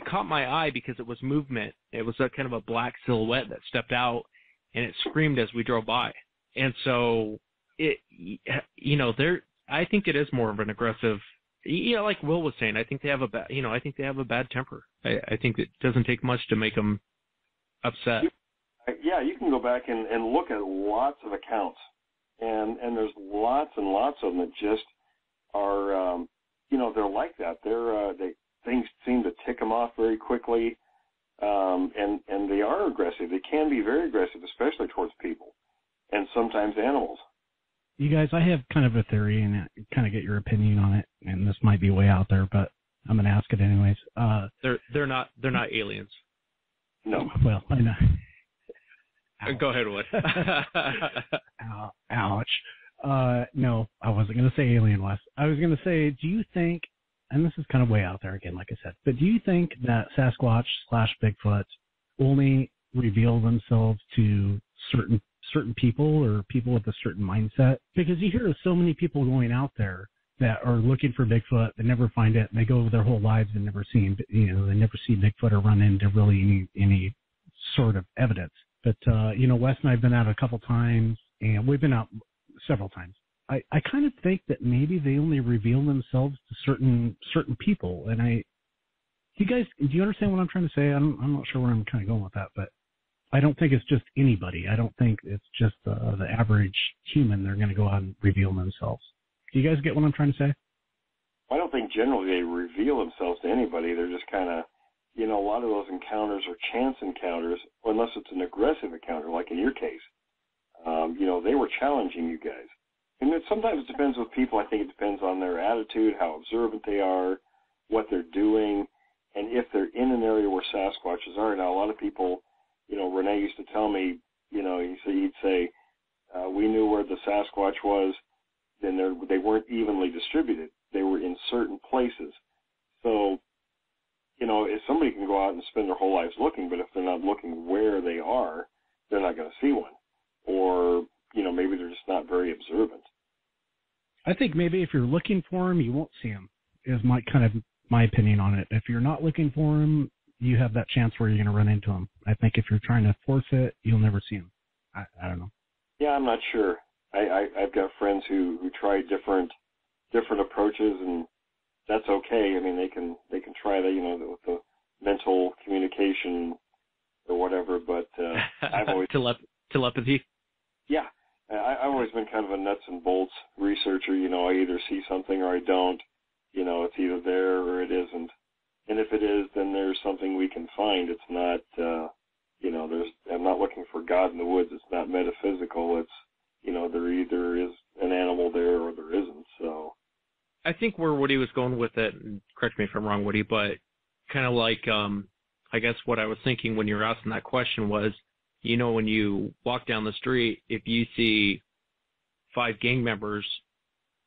caught my eye because it was movement. It was a kind of a black silhouette that stepped out, and it screamed as we drove by. And so I think it is more of an aggressive, like Will was saying, I think they have a bad temper. I think it doesn't take much to make them upset. Yeah, you can go back and look at lots of accounts, and there's lots and lots of them that just are, they're like that. Things seem to tick them off very quickly, and they are aggressive. They can be very aggressive, especially towards people, and sometimes animals. You guys, I have kind of a theory, and kind of get your opinion on it. And this might be way out there, but I'm going to ask it anyways. They're not aliens. No. Well, I know. Go ahead, Wood. Ouch. No, I wasn't going to say alien, Wes. I was going to say, do you think, and this is kind of way out there again, like I said, but do you think that Sasquatch/Bigfoot only reveal themselves to certain people or people with a certain mindset? Because you hear of so many people going out there that are looking for Bigfoot. They never find it. They go their whole lives and never see, they never see Bigfoot or run into really any sort of evidence. But, Wes and I have been out a couple times, and we've been out several times. I kind of think that maybe they only reveal themselves to certain people. And do you understand what I'm trying to say? I'm not sure where I'm kind of going with that, but I don't think it's just anybody. I don't think it's just the average human. They're going to go out and reveal themselves. Do you guys get what I'm trying to say? I don't think generally they reveal themselves to anybody. They're just kind of, a lot of those encounters are chance encounters, unless it's an aggressive encounter, like in your case. They were challenging you guys. And sometimes it depends with people. I think it depends on their attitude, how observant they are, what they're doing, and if they're in an area where Sasquatches are. Now, a lot of people, Renee used to tell me, he'd say, we knew where the Sasquatch was, then they weren't evenly distributed. They were in certain places. So, if somebody can go out and spend their whole lives looking, but if they're not looking where they are, they're not going to see one. Or, maybe they're just not very observant. I think maybe if you're looking for them, you won't see them, is my opinion on it. If you're not looking for them, you have that chance where you're going to run into them. I think if you're trying to force it, you'll never see them. I don't know. Yeah, I'm not sure. I've got friends who try different approaches, and that's okay. I mean, they can try that, with the mental communication or whatever. But I've always telepathy. Yeah, I've always been kind of a nuts and bolts researcher. I either see something or I don't. It's either there or it isn't. And if it is, then there's something we can find. It's not, I'm not looking for God in the woods. It's not metaphysical. It's, there either is an animal there or there isn't. So I think where Woody was going with it, and correct me if I'm wrong, Woody, but kind of like, I guess what I was thinking when you were asking that question was, when you walk down the street, if you see 5 gang members,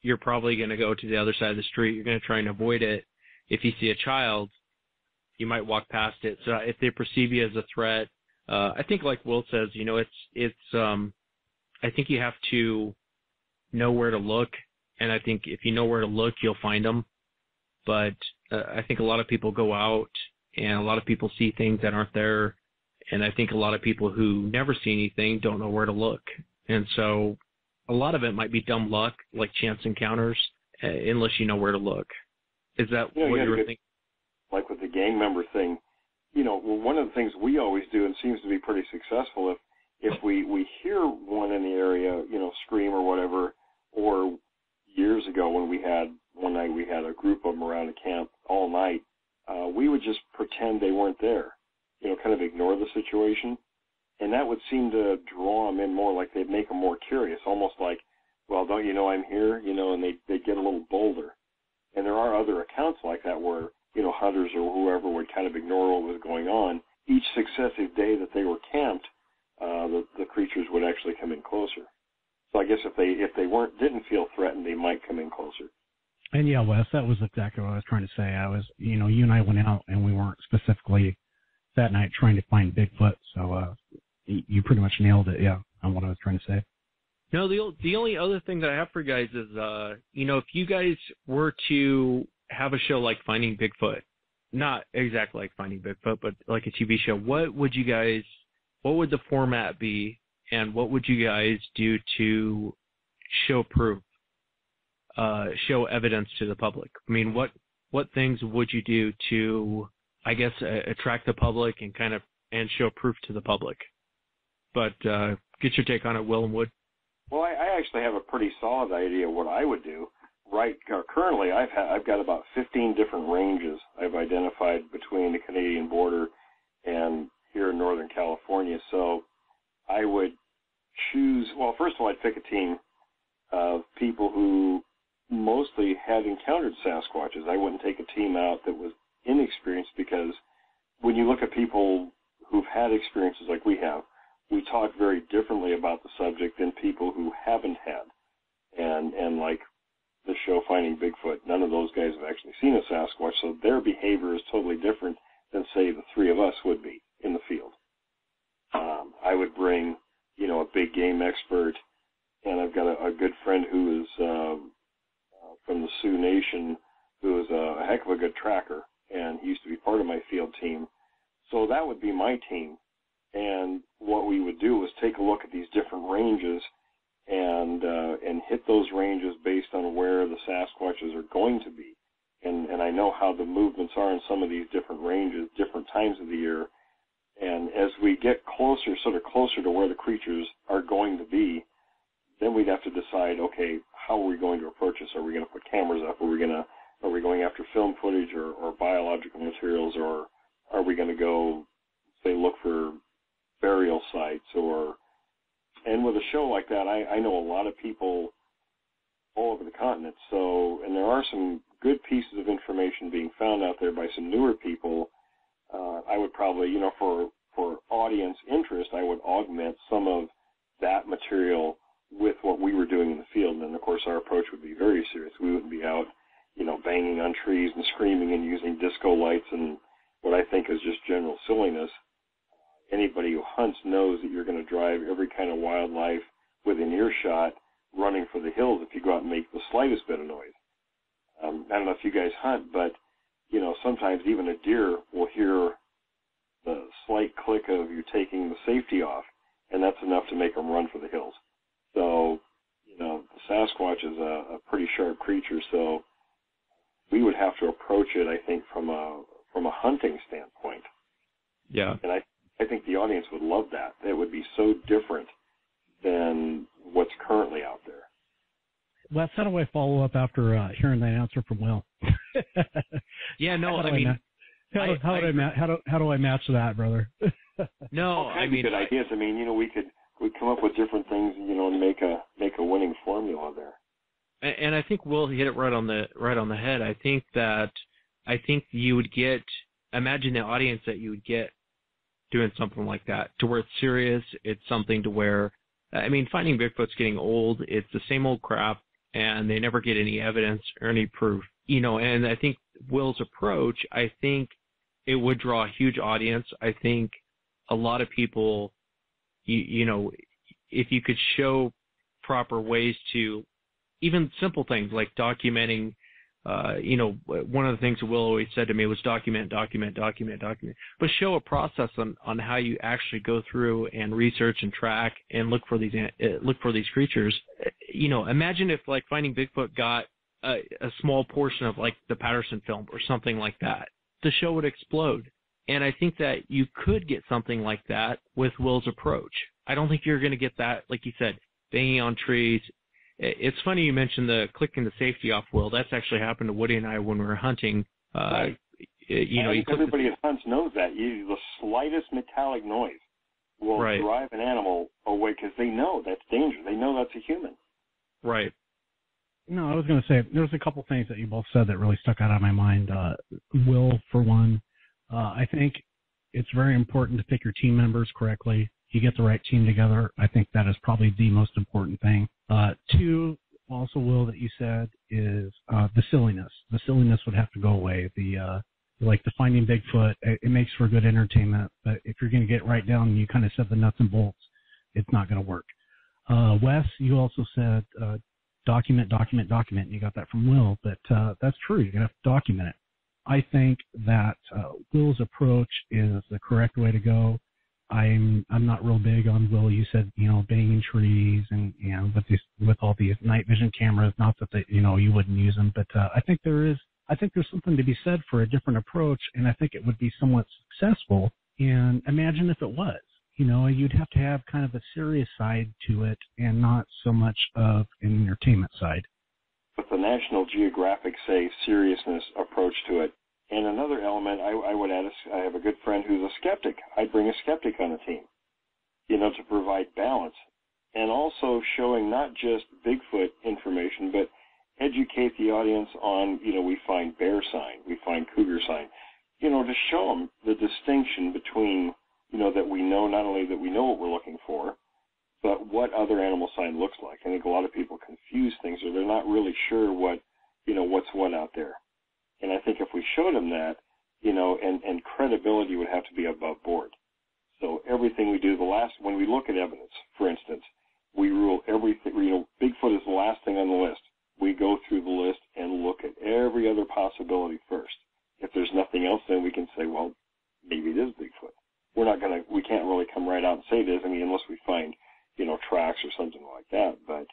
you're probably going to go to the other side of the street. You're going to try and avoid it. If you see a child, you might walk past it. So if they perceive you as a threat, I think like Will says, I think you have to know where to look. And I think if you know where to look, you'll find them. But I think a lot of people go out and a lot of people see things that aren't there. And I think a lot of people who never see anything don't know where to look. And so a lot of it might be dumb luck, like chance encounters, unless you know where to look. Is that what you were thinking? Like with the gang member thing, one of the things we always do, and seems to be pretty successful, if we hear one in the area, scream or whatever, or years ago when one night we had a group of them around the camp all night, we would just pretend they weren't there, kind of ignore the situation. And that would seem to draw them in more, like they'd make them more curious, almost like, well, don't you know I'm here? And they'd get a little bolder. And there are other accounts like that where, hunters or whoever would kind of ignore what was going on. Each successive day that they were camped, the creatures would actually come in closer. So I guess if they didn't feel threatened, they might come in closer. And yeah, Wes, that was exactly what I was trying to say. I was, you and I went out and we weren't specifically that night trying to find Bigfoot. So you pretty much nailed it, yeah, on what I was trying to say. No, the only other thing that I have for you guys is, if you guys were to have a show like Finding Bigfoot, not exactly like Finding Bigfoot, but like a TV show, what would the format be, and what would you guys do to show proof, show evidence to the public? I mean, what things would you do to, I guess, attract the public and show proof to the public? But get your take on it, Will and Wood. Well, I actually have a pretty solid idea of what I would do. Right, currently I've got about 15 different ranges I've identified between the Canadian border and here in Northern California. So I would choose, well, first of all, I'd pick a team of people who mostly had encountered Sasquatches. I wouldn't take a team out that was inexperienced, because when you look at people who've had experiences like we have, we talk very differently about the subject than people who haven't had. And like the show Finding Bigfoot, none of those guys have actually seen a Sasquatch, so their behavior is totally different than, say, the three of us would be in the field. I would bring, a big game expert, and I've got a good friend who is from the Sioux field team. So that would be my team. And what we would do is take a look at these different ranges and hit those ranges based on where the Sasquatches are going to be. And I know how the movements are in some of these different ranges, different times of the year. And as we get closer, sort of closer to where the creatures are going to be, then we'd have to decide, okay, how are we going to approach this? Are we going to put cameras up? Are we going after film footage or biological materials, or are we going to go, say, look for burial sites? And with a show like that, I know a lot of people all over the continent. So, and there are some good pieces of information being found out there by some newer people. I would probably, for audience interest, I would augment some of that material with what we were doing in the field. And, of course, our approach would be very serious. We wouldn't be out, banging on trees and screaming and using disco lights and what I think is just general silliness. Anybody who hunts knows that you're going to drive every kind of wildlife within earshot running for the hills if you go out and make the slightest bit of noise. I don't know if you guys hunt, but, sometimes even a deer will hear the slight click of you taking the safety off, and that's enough to make them run for the hills. So, the Sasquatch is a pretty sharp creature, so we would have to approach it, I think, from a hunting standpoint. Yeah. And I think the audience would love that. It would be so different than what's currently out there. Wes, how do I follow up after hearing that answer from Will? Yeah, no, how do I match that, brother? No, I mean, good ideas. I mean, we'd come up with different things, and make a winning formula there. And I think Will hit it right on the head. I think you would imagine the audience that you would get doing something like that, to where it's serious. It's something to where, Finding Bigfoot's getting old. It's the same old crap, and they never get any evidence or any proof. And I think Will's approach, I think it would draw a huge audience. I think a lot of people, if you could show proper ways to, even simple things like documenting, one of the things that Will always said to me was document, but show a process on how you actually go through and research and track and look for these creatures. Imagine if like Finding Bigfoot got a small portion of like the Patterson film or something like that. The show would explode. And I think that you could get something like that with Will's approach. I don't think you're going to get that, like you said, banging on trees. It's funny you mentioned the clicking the safety off, Will. That's actually happened to Woody and I when we were hunting. Right. Everybody that hunts knows that. The slightest metallic noise will drive an animal away because they know that's danger. They know that's a human. Right. No, I was going to say, there was a couple things that you both said that really stuck out of my mind. Will, for one, I think it's very important to pick your team members correctly. You get the right team together. I think that is probably the most important thing. Two, also, Will, that you said is the silliness. The silliness would have to go away. The Finding Bigfoot, it makes for good entertainment, but if you're going to get right down and you kind of said the nuts and bolts, it's not going to work. Wes, you also said document. You got that from Will, but that's true. You're going to have to document it. I think that Will's approach is the correct way to go. I'm not real big on Will. You said, banging trees and, with all these night vision cameras, not that they, you wouldn't use them, but I think there's something to be said for a different approach, and I think it would be somewhat successful. And imagine if it was, you'd have to have kind of a serious side to it and not so much of an entertainment side. With the National Geographic, say, seriousness approach to it. And another element I would add is I have a good friend who's a skeptic. I'd bring a skeptic on the team, to provide balance. And also showing not just Bigfoot information, but educate the audience on, we find bear sign, we find cougar sign, to show them the distinction between, that we know, not only that we know what we're looking for, but what other animal sign looks like. I think a lot of people confuse things, or they're not really sure what's what out there. And I think if we showed them that, and credibility would have to be above board. So everything we do, when we look at evidence, for instance, we rule everything, Bigfoot is the last thing on the list. We go through the list and look at every other possibility first. If there's nothing else, then we can say, well, maybe it is Bigfoot. We can't really come right out and say it is. I mean, unless we find, tracks or something like that. But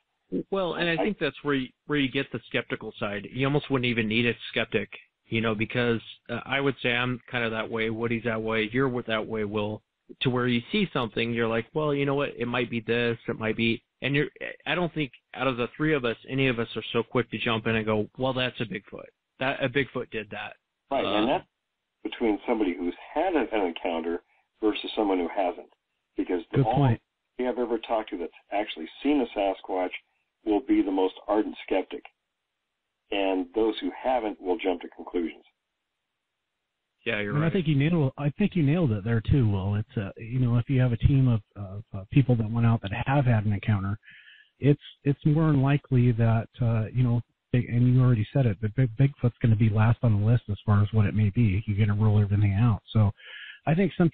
well, and I think that's where you get the skeptical side. You almost wouldn't even need a skeptic, because I would say I'm kind of that way. Woody's that way. You're that way, Will. To where you see something, you're like, well, you know what? It might be this. It might be. And I don't think out of the three of us, any of us are so quick to jump in and go, well, that's a Bigfoot. A Bigfoot did that. Right, and that's between somebody who's had an encounter versus someone who hasn't. Because Good point. we have ever talked to that's actually seen a Sasquatch will be the most ardent skeptic. And those who haven't will jump to conclusions. Yeah, you're right. I think you nailed it there too, Will. It's if you have a team of people that went out that have had an encounter, it's more than likely that and you already said it, but Bigfoot's going to be last on the list as far as what it may be. You're going to rule everything out. So, I think some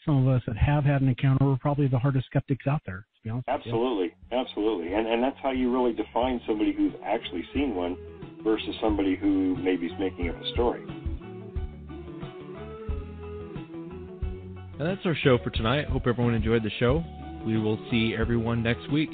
of us that have had an encounter are probably the hardest skeptics out there. To be honest. Absolutely, and that's how you really define somebody who's actually seen one versus somebody who maybe is making up a story. And that's our show for tonight. Hope everyone enjoyed the show. We will see everyone next week.